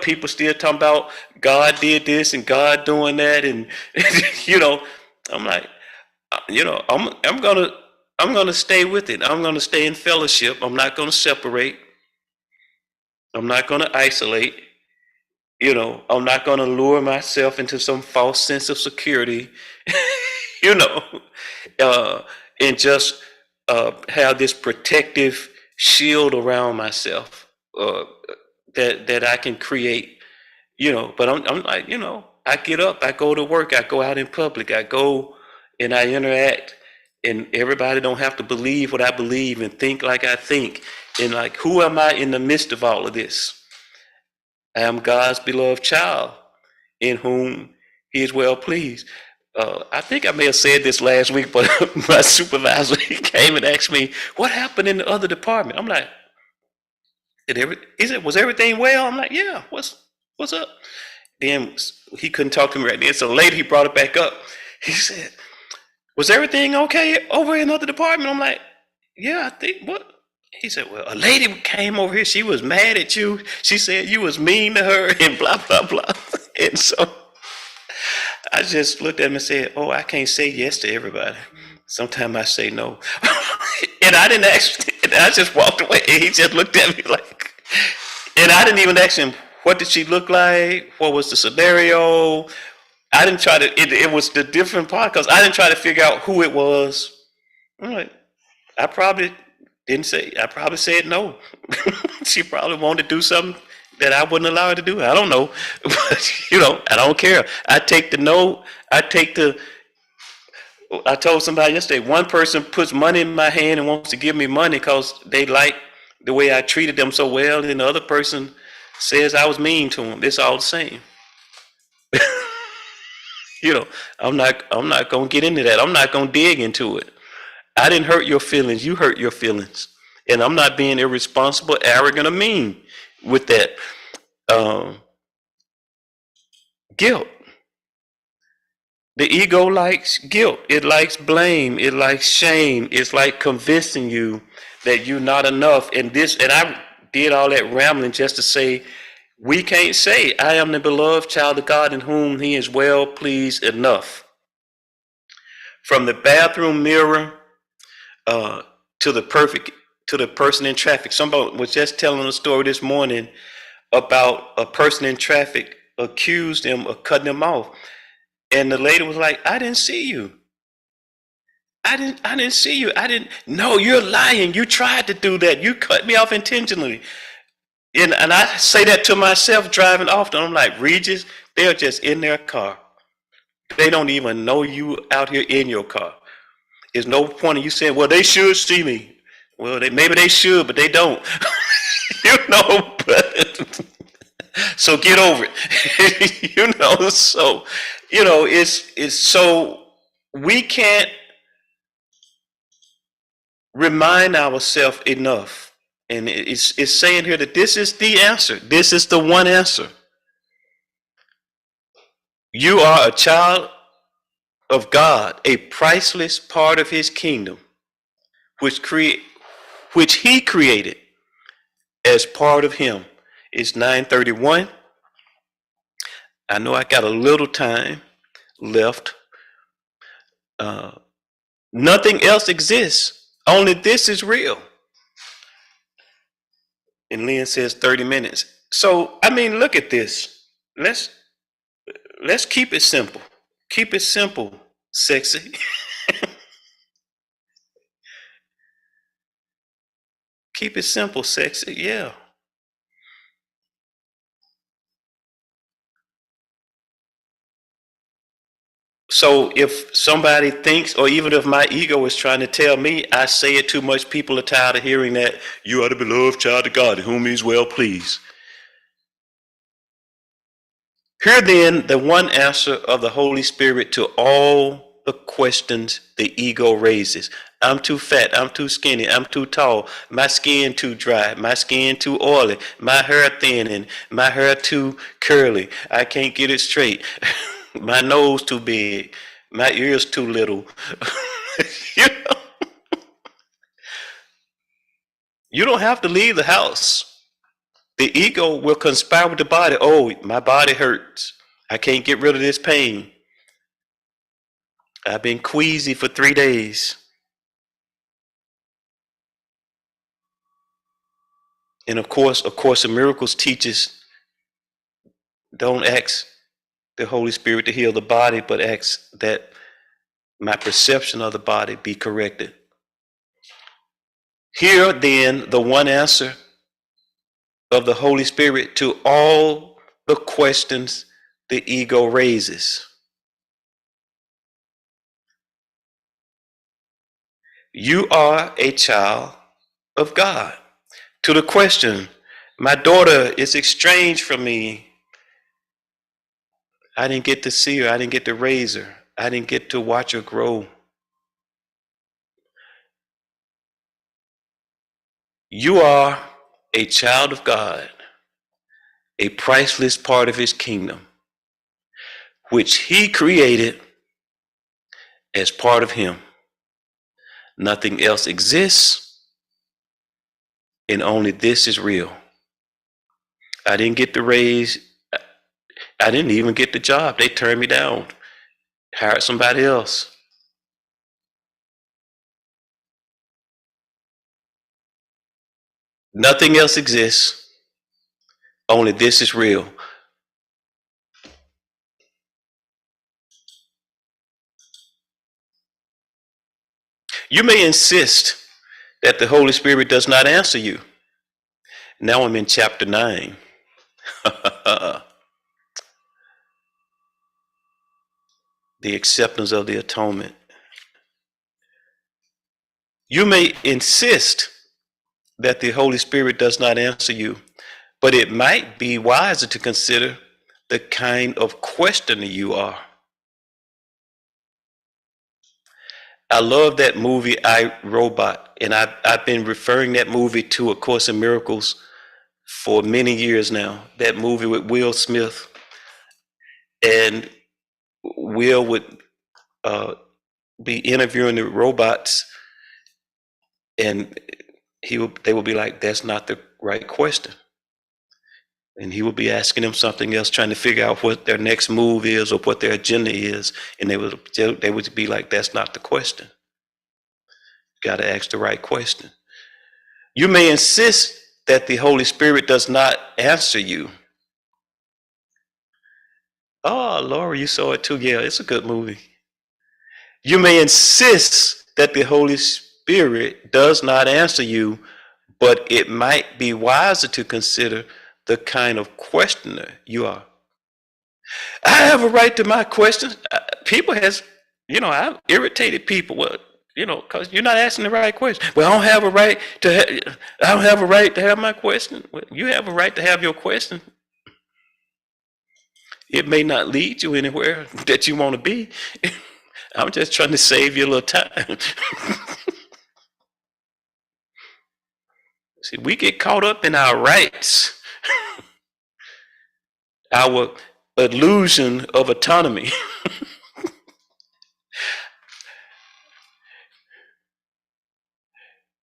people still talking about God did this and God doing that. And, you know, I'm like, you know, I'm gonna stay with it. I'm gonna stay in fellowship. I'm not gonna separate. I'm not gonna isolate. You know, I'm not gonna lure myself into some false sense of security. You know, and just have this protective shield around myself that I can create. You know, but I'm like, you know, I get up, I go to work, I go out in public, I go and I interact, and everybody don't have to believe what I believe and think like I think. And like, who am I in the midst of all of this? I am God's beloved child in whom he is well pleased. I think I may have said this last week, but my supervisor, he came and asked me, what happened in the other department? I'm like, was everything well? I'm like, yeah, what's up? Then he couldn't talk to me right then. So later he brought it back up. He said, was everything okay over in another department? I'm like, yeah, I think what? He said, well, a lady came over here. She was mad at you. She said you was mean to her and blah, blah, blah. And so I just looked at him and said, oh, I can't say yes to everybody. Sometimes I say no. And I didn't ask, and I just walked away. And he just looked at me like, and I didn't even ask him, what did she look like? What was the scenario? I didn't try to, it was the different part because I didn't try to figure out who it was. I'm like, I probably said no. She probably wanted to do something that I wouldn't allow her to do. I don't know. But, you know, I don't care. I take the no. I told somebody yesterday, one person puts money in my hand and wants to give me money because they like the way I treated them so well. And the other person says I was mean to them. It's all the same. You know, I'm not going to get into that. I'm not going to dig into it. I didn't hurt your feelings. You hurt your feelings. And I'm not being irresponsible, arrogant, or mean with that. Guilt. The ego likes guilt. It likes blame. It likes shame. It's like convincing you that you're not enough. And I did all that rambling just to say, we can't say, I am the beloved child of God in whom he is well pleased enough. From the bathroom mirror to the to the person in traffic. Somebody was just telling a story this morning about a person in traffic accused him of cutting him off. And the lady was like, I didn't see you. I didn't see you. No, you're lying. You tried to do that. You cut me off intentionally. And I say that to myself driving often. I'm like, Regis, they're just in their car. They don't even know you out here in your car. There's no point in you saying, well, they should see me. Well, maybe they should, but they don't. But so get over it. So, it's so we can't remind ourselves enough. And it's saying here that this is the answer. This is the one answer. You are a child of God, a priceless part of his kingdom, which he created as part of him. It's 9:31. I know I got a little time left. Nothing else exists. Only this is real. And Lynn says 30 minutes. So, look at this. Let's keep it simple. Keep it simple, sexy. Keep it simple, sexy. Yeah. So if somebody thinks, or even if my ego is trying to tell me I say it too much, people are tired of hearing that you are the beloved child of God, whom he is well pleased. Hear then the one answer of the Holy Spirit to all the questions the ego raises. I'm too fat, I'm too skinny, I'm too tall, my skin too dry, my skin too oily, my hair thin and my hair too curly, I can't get it straight, my nose too big, my ears too little. You don't have to leave the house. The ego will conspire with the body. Oh, my body hurts. I can't get rid of this pain. I've been queasy for 3 days. And of course, A Course in Miracles teaches, don't ask the Holy Spirit to heal the body, but ask that my perception of the body be corrected. Hear then the one answer of the Holy Spirit to all the questions the ego raises. You are a child of God. To the question, my daughter is estranged from me. I didn't get to see her. I didn't get to raise her. I didn't get to watch her grow. You are a child of God, a priceless part of his kingdom, which he created as part of him. Nothing else exists, and only this is real. I didn't get the raise. I didn't even get the job. They turned me down, hired somebody else. Nothing else exists. Only this is real. You may insist that the Holy Spirit does not answer you. Now I'm in chapter 9. The acceptance of the atonement. You may insist that the Holy Spirit does not answer you, but it might be wiser to consider the kind of questioner you are. I love that movie, I, Robot, and I've been referring that movie to A Course in Miracles for many years now. That movie with Will Smith, and Will would be interviewing the robots, and they would be like, "That's not the right question," and he would be asking them something else, trying to figure out what their next move is or what their agenda is, and they would be like, "That's not the question. Got to ask the right question." You may insist that the Holy Spirit does not answer you. Oh, Laura, you saw it too. Yeah, it's a good movie. You may insist that the Holy Spirit does not answer you, but it might be wiser to consider the kind of questioner you are. I have a right to my questions. People has, I've irritated people. Well, because you're not asking the right question. Well, I don't have a right to. I don't have a right to have my question. Well, you have a right to have your question. It may not lead you anywhere that you want to be. I'm just trying to save you a little time. See, we get caught up in our rights, our illusion of autonomy.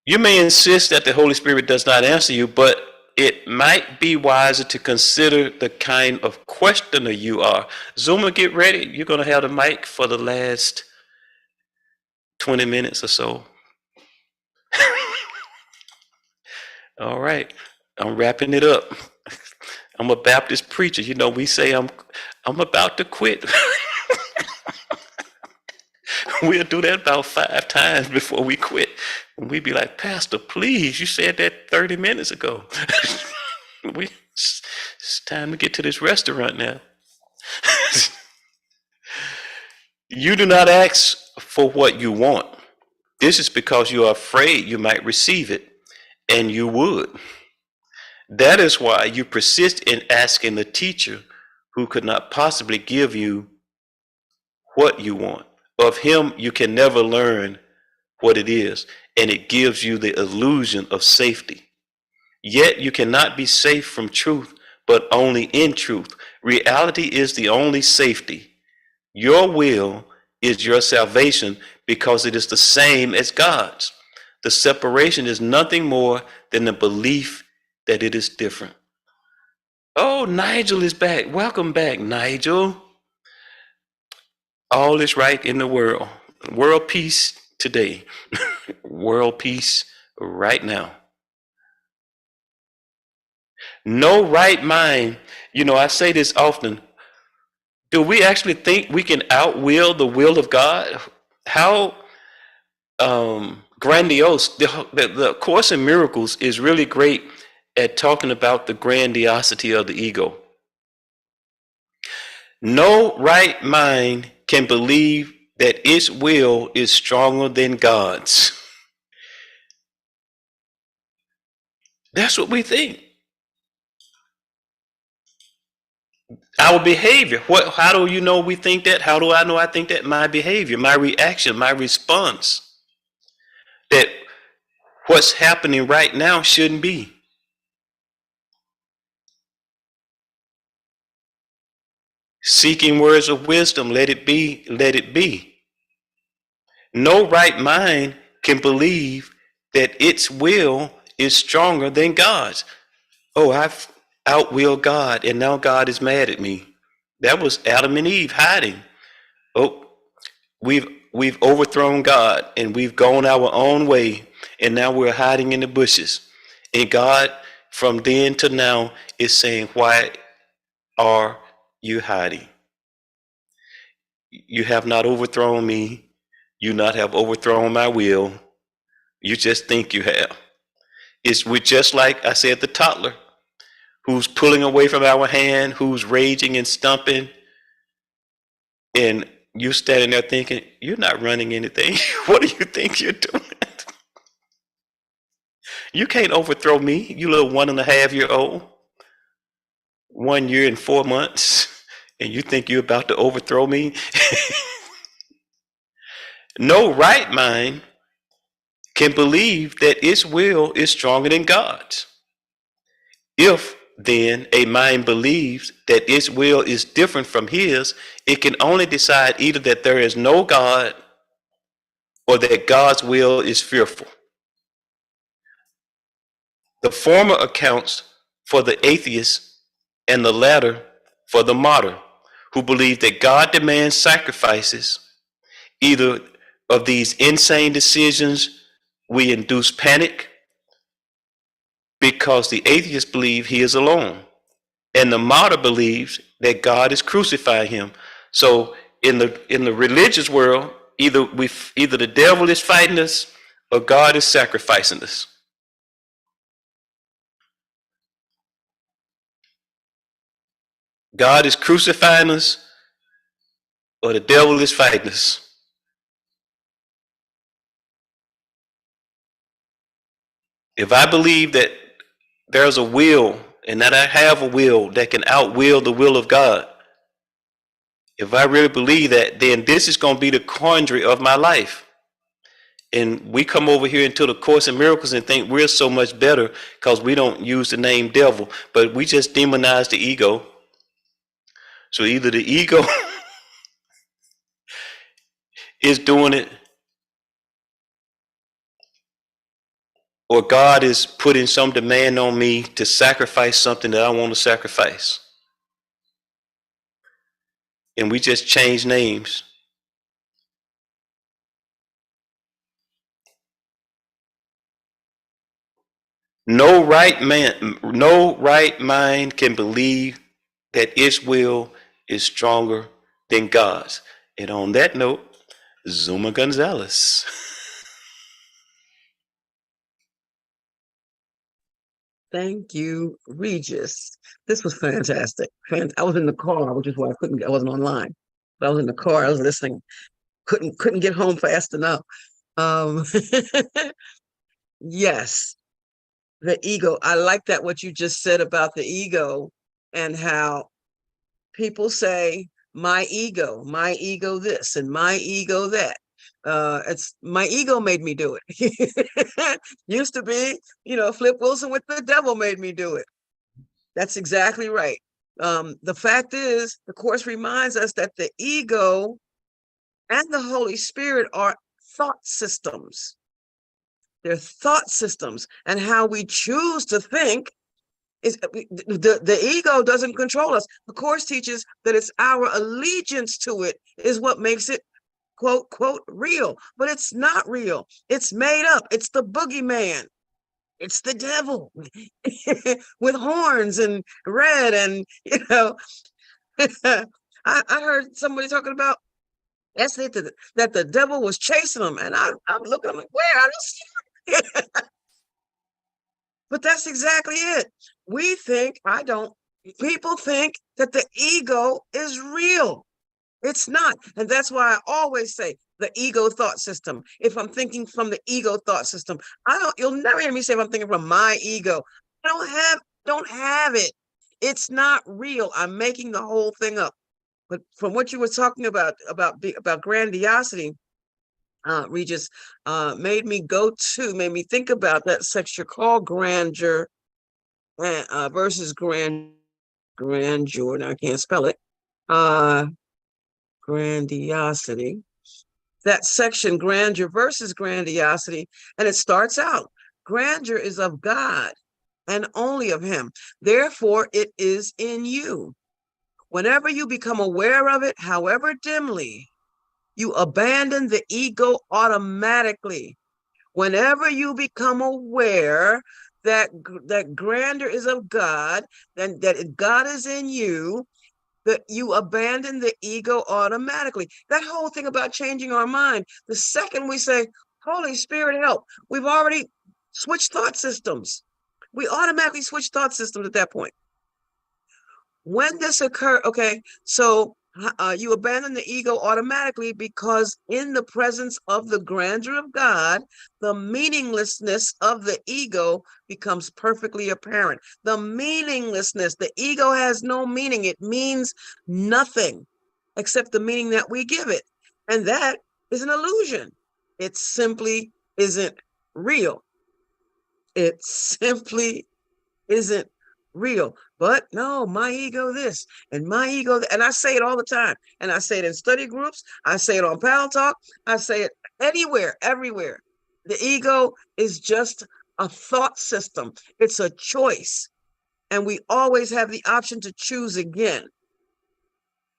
You may insist that the Holy Spirit does not answer you, but it might be wiser to consider the kind of questioner you are. Zuma, get ready. You're going to have the mic for the last 20 minutes or so. All right. I'm wrapping it up. I'm a Baptist preacher. We say I'm about to quit. We'll do that about 5 times before we quit. And we'd be like, Pastor, please, you said that 30 minutes ago. It's time to get to this restaurant now. You do not ask for what you want. This is because you are afraid you might receive it, and you would. That is why you persist in asking the teacher who could not possibly give you what you want. Of him, you can never learn what it is, and it gives you the illusion of safety. Yet you cannot be safe from truth, but only in truth. Reality is the only safety. Your will is your salvation because it is the same as God's. The separation is nothing more than the belief that it is different. Oh, Nigel is back. Welcome back, Nigel. All is right in the world. World peace today. World peace right now. No right mind. I say this often. Do we actually think we can outwill the will of God? How grandiose. The Course in Miracles is really great at talking about the grandiosity of the ego. No right mind can believe that its will is stronger than God's. That's what we think. Our behavior. How do you know we think that? How do I know I think that? My behavior, my reaction, my response. That what's happening right now shouldn't be. Seeking words of wisdom, let it be, let it be. No right mind can believe that its will is stronger than God's. Oh, I've outwilled God, and now God is mad at me. That was Adam and Eve hiding. Oh, we've overthrown God, and we've gone our own way, and now we're hiding in the bushes. And God, from then to now, is saying, why are you hiding? You have not overthrown me. You not have overthrown my will. You just think you have. We're just like I said, the toddler who's pulling away from our hand, who's raging and stumping, and you standing there thinking, you're not running anything. What do you think you're doing? You can't overthrow me, you little 1.5-year-old, 1 year and 4 months, and you think you're about to overthrow me? No right mind can believe that its will is stronger than God's. If then a mind believes that its will is different from his, it can only decide either that there is no God or that God's will is fearful. The former accounts for the atheist and the latter for the martyr, who believe that God demands sacrifices. Either of these insane decisions we induce panic, because the atheist believes he is alone, and the martyr believes that God is crucifying him. So in the religious world, either the devil is fighting us or God is sacrificing us. God is crucifying us or the devil is fighting us. If I believe that there's a will and that I have a will that can outwill the will of God, if I really believe that, then this is going to be the quandary of my life. And we come over here into the Course in Miracles and think we're so much better because we don't use the name devil, but we just demonize the ego. So either the ego is doing it, or God is putting some demand on me to sacrifice something that I want to sacrifice. And we just change names. No right mind can believe that its will is stronger than God's. And on that note, Zuma Gonzalez. Thank you, Regis. This was fantastic. I was in the car, which is why I wasn't online. But I was in the car, I was listening. Couldn't get home fast enough. Um, yes, the ego. I like that what you just said about the ego and how people say my ego this and my ego that. It's my ego made me do it. Used to be, Flip Wilson with the devil made me do it. That's exactly right. The fact is, the Course reminds us that the ego and the Holy Spirit are thought systems. They're thought systems, and how we choose to think is the ego doesn't control us. The Course teaches that it's our allegiance to it is what makes it quote real, but it's not real. It's made up. It's the boogeyman. It's the devil with horns and red and I heard somebody talking about yesterday that the devil was chasing them, and I'm looking, I'm like, where? I don't see it. But that's exactly it. People think that the ego is real. It's not. And that's why I always say the ego thought system. If I'm thinking from the ego thought system, you'll never hear me say if I'm thinking from my ego. I don't have it. It's not real. I'm making the whole thing up. But from what you were talking about grandiosity, Regis, made me think about that section called grandeur versus grandeur. Now I can't spell it. Grandiosity. That section, grandeur versus grandiosity, and it starts out, grandeur is of God and only of him. Therefore, it is in you. Whenever you become aware of it, however dimly, you abandon the ego automatically. Whenever you become aware that grandeur is of God, then that God is in you, that you abandon the ego automatically. That whole thing about changing our mind, the second we say, Holy Spirit, help, we've already switched thought systems. We automatically switch thought systems at that point. When this occurs, okay, so you abandon the ego automatically because in the presence of the grandeur of God, the meaninglessness of the ego becomes perfectly apparent. The meaninglessness, the ego has no meaning. It means nothing except the meaning that we give it. And that is an illusion. It simply isn't real. It simply isn't real. But no, my ego this and my ego and I say it all the time. And I say it in study groups. I say it on Panel Talk. I say it anywhere, everywhere. The ego is just a thought system. It's a choice. And we always have the option to choose again.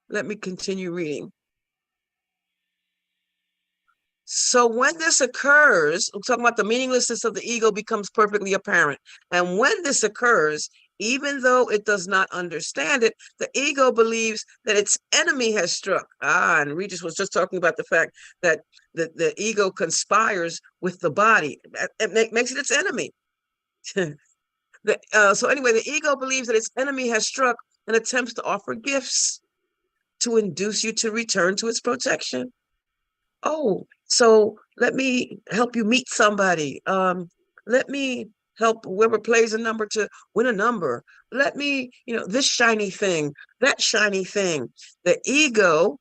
Let me continue reading. So when this occurs, I'm talking about the meaninglessness of the ego becomes perfectly apparent. And when this occurs, even though it does not understand it, the ego believes that its enemy has struck. And Regis was just talking about the fact that the ego conspires with the body. It makes it its enemy. So anyway, the ego believes that its enemy has struck and attempts to offer gifts to induce you to return to its protection. Oh, so let me help you meet somebody. Let me help whoever plays a number to win a number. Let me, this shiny thing, that shiny thing. The ego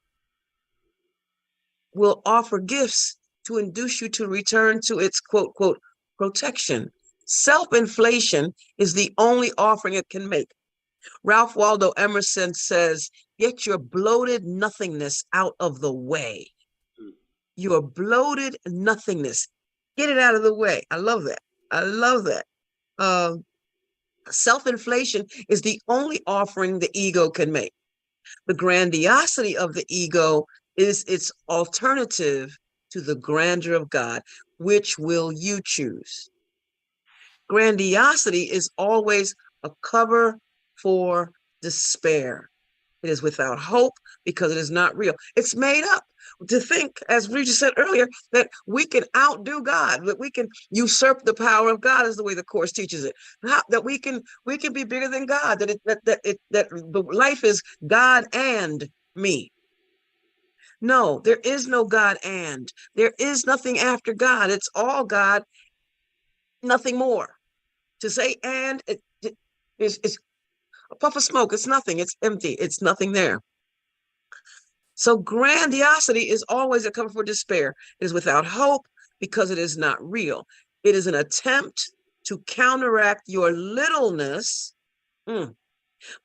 will offer gifts to induce you to return to its quote, quote, protection. Self-inflation is the only offering it can make. Ralph Waldo Emerson says, get your bloated nothingness out of the way. Your bloated nothingness. Get it out of the way. I love that. I love that. Self-inflation is the only offering the ego can make. The grandiosity of the ego is its alternative to the grandeur of God. Which will you choose? Grandiosity is always a cover for despair. It is without hope because it is not real. It's made up. To think, as Regis said earlier, that we can outdo God, that we can usurp the power of God, is the way the Course teaches it. That we can be bigger than God. That the life is God and me. No, there is no God and. There is nothing after God. It's all God, nothing more. To say and it's a puff of smoke. It's nothing. It's empty. It's nothing there. So grandiosity is always a cover for despair. It is without hope because it is not real. It is an attempt to counteract your littleness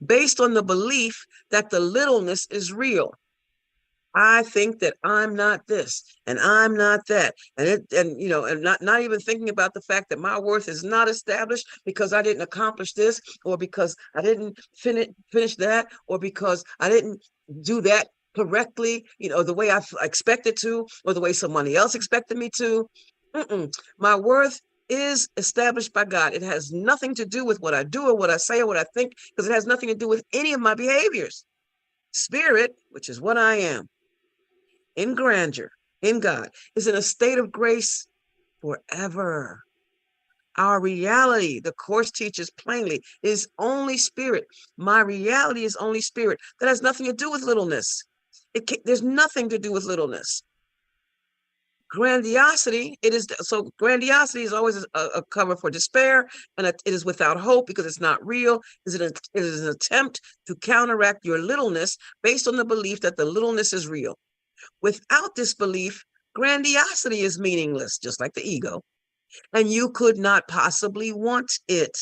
based on the belief that the littleness is real. I think that I'm not this and I'm not that. And not even thinking about the fact that my worth is not established because I didn't accomplish this, or because I didn't finish that, or because I didn't do that correctly, the way I expected to, or the way somebody else expected me to. My worth is established by God. It has nothing to do with what I do or what I say or what I think, because it has nothing to do with any of my behaviors. Spirit, which is what I am, in grandeur, in God, is in a state of grace forever. Our reality, the Course teaches plainly, is only spirit. My reality is only spirit. That has nothing to do with littleness. There's nothing to do with littleness. Grandiosity, grandiosity is always a cover for despair, and it is without hope because it's not real. It is an attempt to counteract your littleness based on the belief that the littleness is real. Without this belief, grandiosity is meaningless, just like the ego, and you could not possibly want it.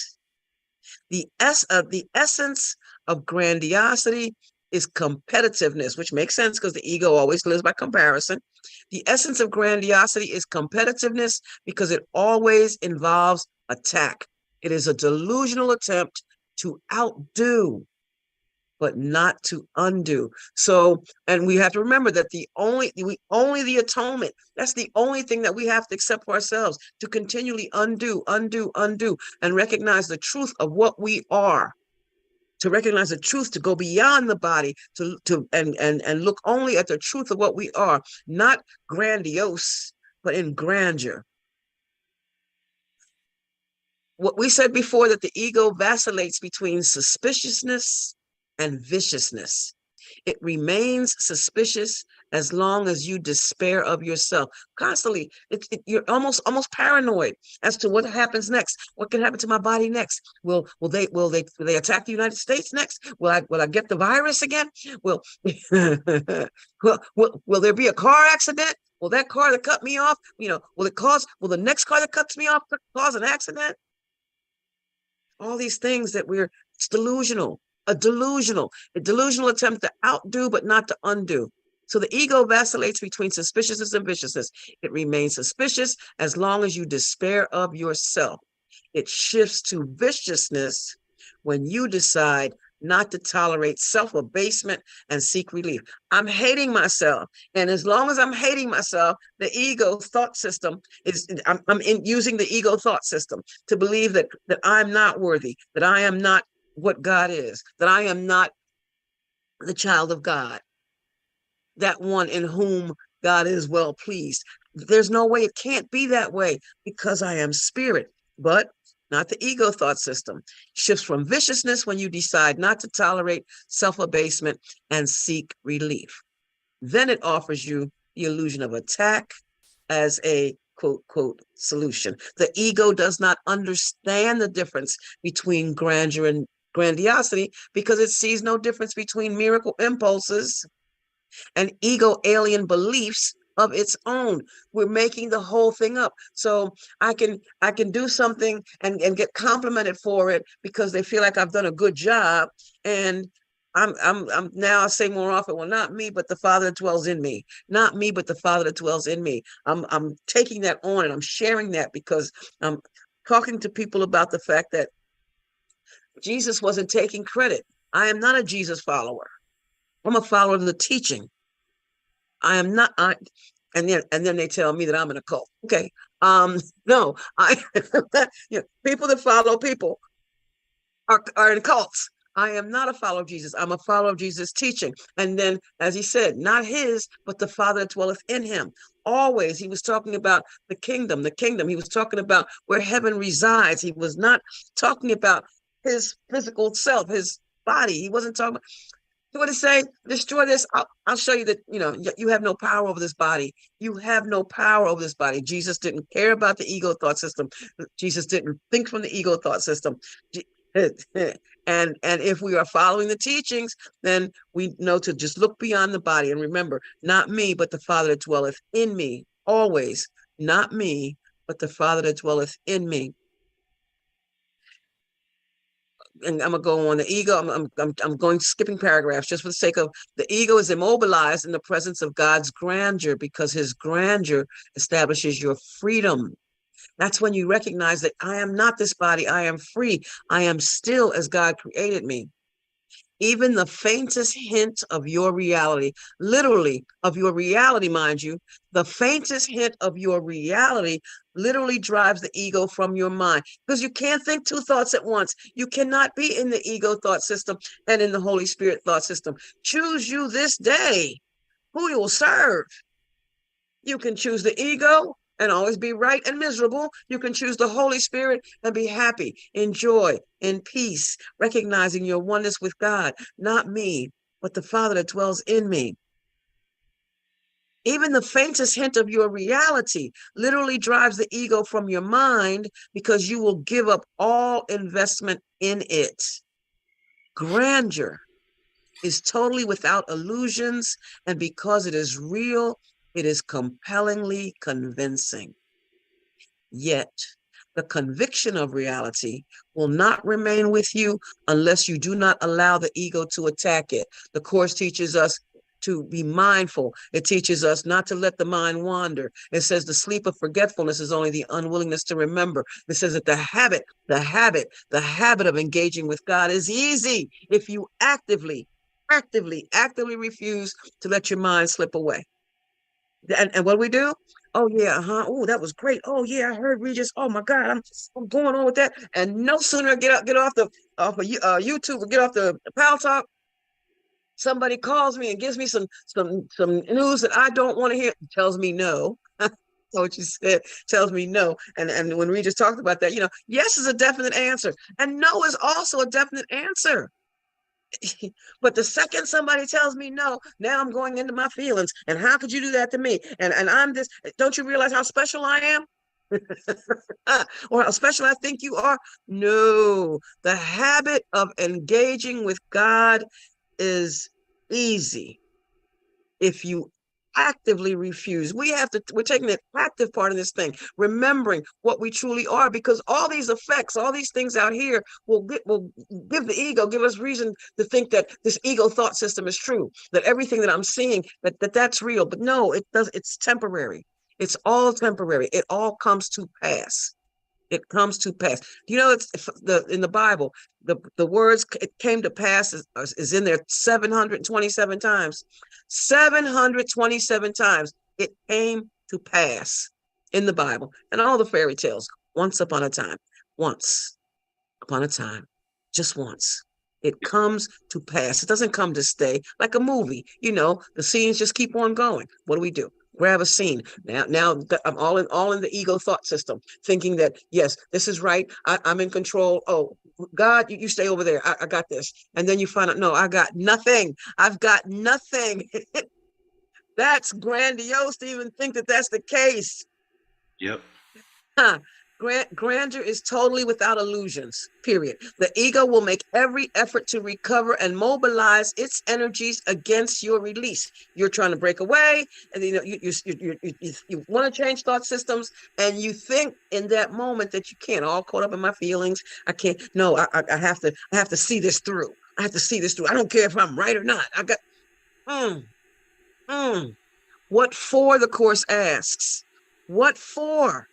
The essence of grandiosity is competitiveness, which makes sense because the ego always lives by comparison. The essence of grandiosity is competitiveness because it always involves attack. It is a delusional attempt to outdo, but not to undo. So, and we have to remember that only the atonement, that's the only thing that we have to accept for ourselves, to continually undo, and recognize the truth of what we are, to recognize the truth, to go beyond the body, and look only at the truth of what we are, not grandiose, but in grandeur. What we said before, that the ego vacillates between suspiciousness and viciousness. It remains suspicious as long as you despair of yourself. Constantly, you're almost paranoid as to what happens next. What can happen to my body next? Will they attack the United States next? Will I get the virus again? Will there be a car accident? Will that car that cut me off, will the next car that cuts me off cause an accident? All these things that it's delusional. A delusional attempt to outdo, but not to undo. So the ego vacillates between suspiciousness and viciousness. It remains suspicious as long as you despair of yourself. It shifts to viciousness when you decide, not to tolerate self-abasement and seek relief. I'm hating myself. And as long as I'm hating myself, the ego thought system I'm using the ego thought system to believe that I'm not worthy, that I am not what God is, that I am not the child of God, that one in whom God is well pleased. There's no way, it can't be that way because I am spirit, but not the ego thought system. Shifts from viciousness when you decide not to tolerate self-abasement and seek relief. Then it offers you the illusion of attack as a quote, quote, solution. The ego does not understand the difference between grandeur and grandiosity because it sees no difference between miracle impulses and ego alien beliefs of its own. We're making the whole thing up. So I can do something and get complimented for it because they feel like I've done a good job. And I'm now, I say more often, well, not me, but the Father that dwells in me. Not me, but the Father that dwells in me. I'm taking that on and I'm sharing that because I'm talking to people about the fact that Jesus wasn't taking credit. I am not a Jesus follower. I'm a follower of the teaching. I am not. And then they tell me that I'm in a cult. Okay. No, people that follow people are in cults. I am not a follower of Jesus. I'm a follower of Jesus' teaching. And then, as he said, not his, but the Father that dwelleth in him. Always, he was talking about the kingdom, the kingdom. He was talking about where heaven resides. He was not talking about his physical self, his body. He wasn't talking about, what to say, destroy this. I'll show you that, you have no power over this body. You have no power over this body. Jesus didn't care about the ego thought system. Jesus didn't think from the ego thought system. And if we are following the teachings, then we know to just look beyond the body and remember, not me, but the Father that dwelleth in me. Always, not me, but the Father that dwelleth in me. And I'm gonna go on the ego. I'm going skipping paragraphs just for the sake of the ego is immobilized in the presence of God's grandeur because his grandeur establishes your freedom. That's when you recognize that I am not this body. I am free. I am still as God created me. Even the faintest hint of your reality, literally of your reality, mind you, the faintest hint of your reality literally drives the ego from your mind because you can't think two thoughts at once. You cannot be in the ego thought system and in the Holy Spirit thought system. Choose you this day who you will serve. You can choose the ego and always be right and miserable. You can choose the Holy Spirit and be happy, in joy, in peace, recognizing your oneness with God, not me, but the Father that dwells in me. Even the faintest hint of your reality literally drives the ego from your mind because you will give up all investment in it. Grandeur is totally without illusions, and because it is real, it is compellingly convincing. Yet, the conviction of reality will not remain with you unless you do not allow the ego to attack it. The Course teaches us to be mindful. It teaches us not to let the mind wander. It says the sleep of forgetfulness is only the unwillingness to remember. It says that the habit of engaging with God is easy if you actively refuse to let your mind slip away. And what do we do? Oh yeah, oh, that was great. Oh yeah, I heard Regis. Oh my God, I'm going on with that. And no sooner get off of YouTube or get off the Pal Talk, somebody calls me and gives me some news that I don't want to hear. Tells me no. What you said tells me no. And when Regis talked about that, yes is a definite answer, and no is also a definite answer. But the second somebody tells me no, now I'm going into my feelings. And how could you do that to me? And I'm this, don't you realize how special I am? Or how special I think you are? No, the habit of engaging with God is easy if you actively refuse. We're taking the active part of this thing, remembering what we truly are, because all these effects, all these things out here will give the ego, give us reason to think that this ego thought system is true, that everything that I'm seeing, that's real. But no, it's temporary. It's all temporary. It all comes to pass. It comes to pass. Do you know it's in the Bible, the words "it came to pass" is in there 727 times. 727 times it came to pass in the Bible, and all the fairy tales. Once upon a time, once upon a time, just once. It comes to pass. It doesn't come to stay like a movie. The scenes just keep on going. What do we do? Grab a scene. Now I'm all in the ego thought system, thinking that yes, this is right. I'm in control. Oh, God, you stay over there. I got this. And then you find out, no, I got nothing. I've got nothing. That's grandiose to even think that that's the case. Yep. Huh. Grandeur is totally without illusions, period. The ego will make every effort to recover and mobilize its energies against your release. You're trying to break away, and you want to change thought systems, and you think in that moment that you can't. All caught up in my feelings. I can't. No, I have to see this through. I have to see this through. I don't care if I'm right or not. I got. Mm, mm. What for? The Course asks. What for?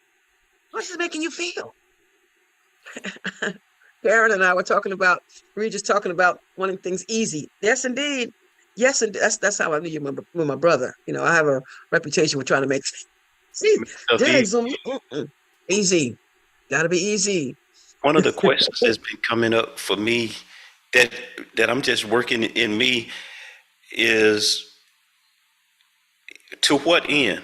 What's it making you feel? Karen and I were talking about, Regis talking about wanting things easy. Yes, indeed. Yes, and that's how I knew you were my brother. I have a reputation for trying to make things easy. Gotta be easy. One of the questions that's been coming up for me that I'm just working in me is, to what end?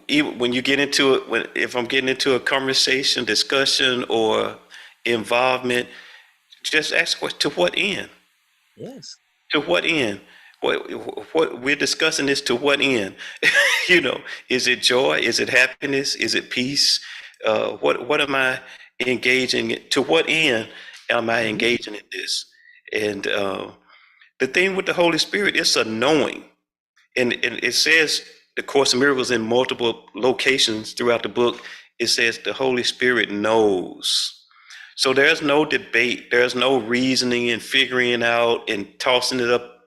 Even when you get into it, if I'm getting into a conversation, discussion, or involvement, just ask to what end? Yes. To what end? What we're discussing is to what end? Is it joy? Is it happiness? Is it peace? What am I engaging in? To what end am I engaging in this? And the thing with the Holy Spirit, it's a knowing. And it says the Course in Miracles in multiple locations throughout the book, it says the Holy Spirit knows. So there's no debate, there's no reasoning and figuring out and tossing it up.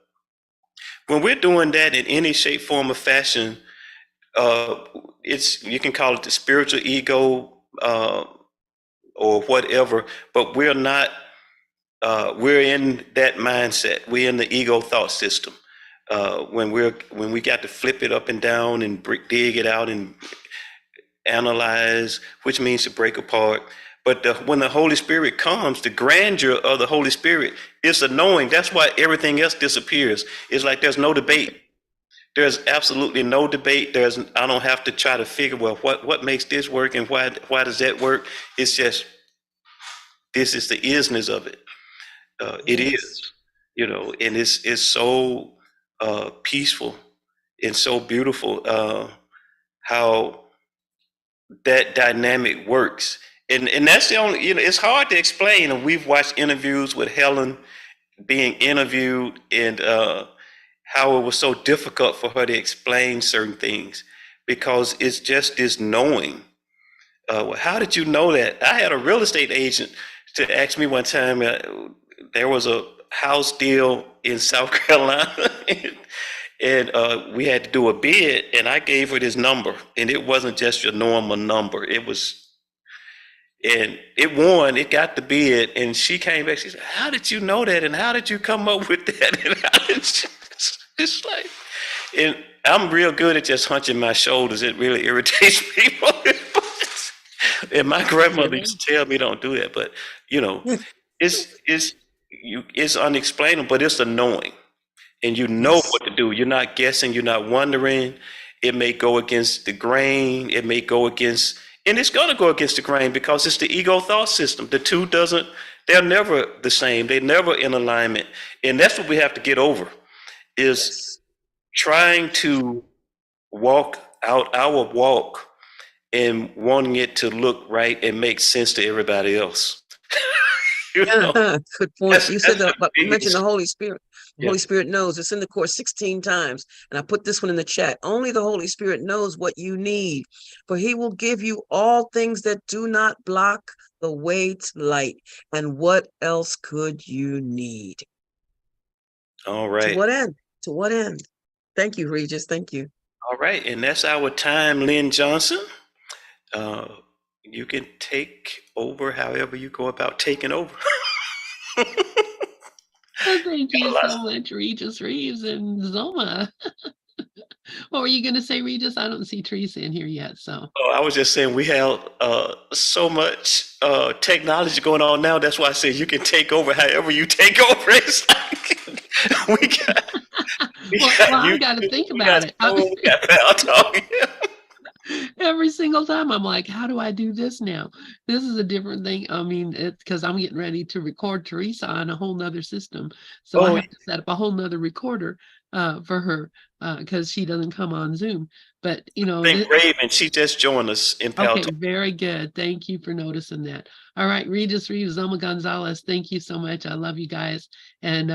When we're doing that in any shape, form, or fashion, you can call it the spiritual ego or whatever, but we're not. We're in that mindset. We're in the ego thought system. When we got to flip it up and down and dig it out and analyze, which means to break apart. But when the Holy Spirit comes, the grandeur of the Holy Spirit is a knowing. That's why everything else disappears. It's like there's no debate. There's absolutely no debate. I don't have to try to figure, well, what makes this work and why does that work? It's just, this is the isness of it. It is, and it's so peaceful and so beautiful how that dynamic works. And that's the only, it's hard to explain. And we've watched interviews with Helen being interviewed, and how it was so difficult for her to explain certain things because it's just this knowing. Well, how did you know that? I had a real estate agent to ask me one time, there was a house deal in South Carolina and we had to do a bid, and I gave her this number, and it wasn't just your normal number. And it won, it got the bid, and she came back, she said, how did you know that? And how did you come up with that? And how did you, it's like, and I'm real good at just hunching my shoulders. It really irritates people. And my grandmother used to tell me don't do that, but it's unexplainable, but it's a knowing. And you know what to do. You're not guessing, you're not wondering. It may go against the grain, it may go against, and it's gonna go against the grain because it's the ego thought system. The two they're never the same, they're never in alignment. And that's what we have to get over, is trying to walk out our walk and wanting it to look right and make sense to everybody else. Good point. You said that, but you mentioned the Holy Spirit. The Yeah. Holy Spirit knows. It's in the Course 16 times. And I put this one in the chat. Only the Holy Spirit knows what you need, for he will give you all things that do not block the way to light. And what else could you need? All right. To what end? To what end? Thank you, Regis. Thank you. All right. And that's our time, Lynn Johnson. You can take over however you go about taking over. Well, thank you Got a so lot- much, Regis Reeves and Zoma. What were you going to say, Regis? I don't see Teresa in here yet, so. Oh, I was just saying we have so much technology going on now. That's why I said you can take over however you take over. It's like we got, we Well, got I got to YouTube, think we got about it. Zoom, we got Peloton. Every single time I'm like, how do I do this now? This is a different thing. I mean, it's because I'm getting ready to record Teresa on a whole nother system. So I Oh, have to set up a whole nother recorder for her because she doesn't come on Zoom. But I think Raven, she just joined us in okay, Peloton. very good. Thank you for noticing that. All right, Regis Reeves, Zoma Gonzalez, thank you so much. I love you guys. And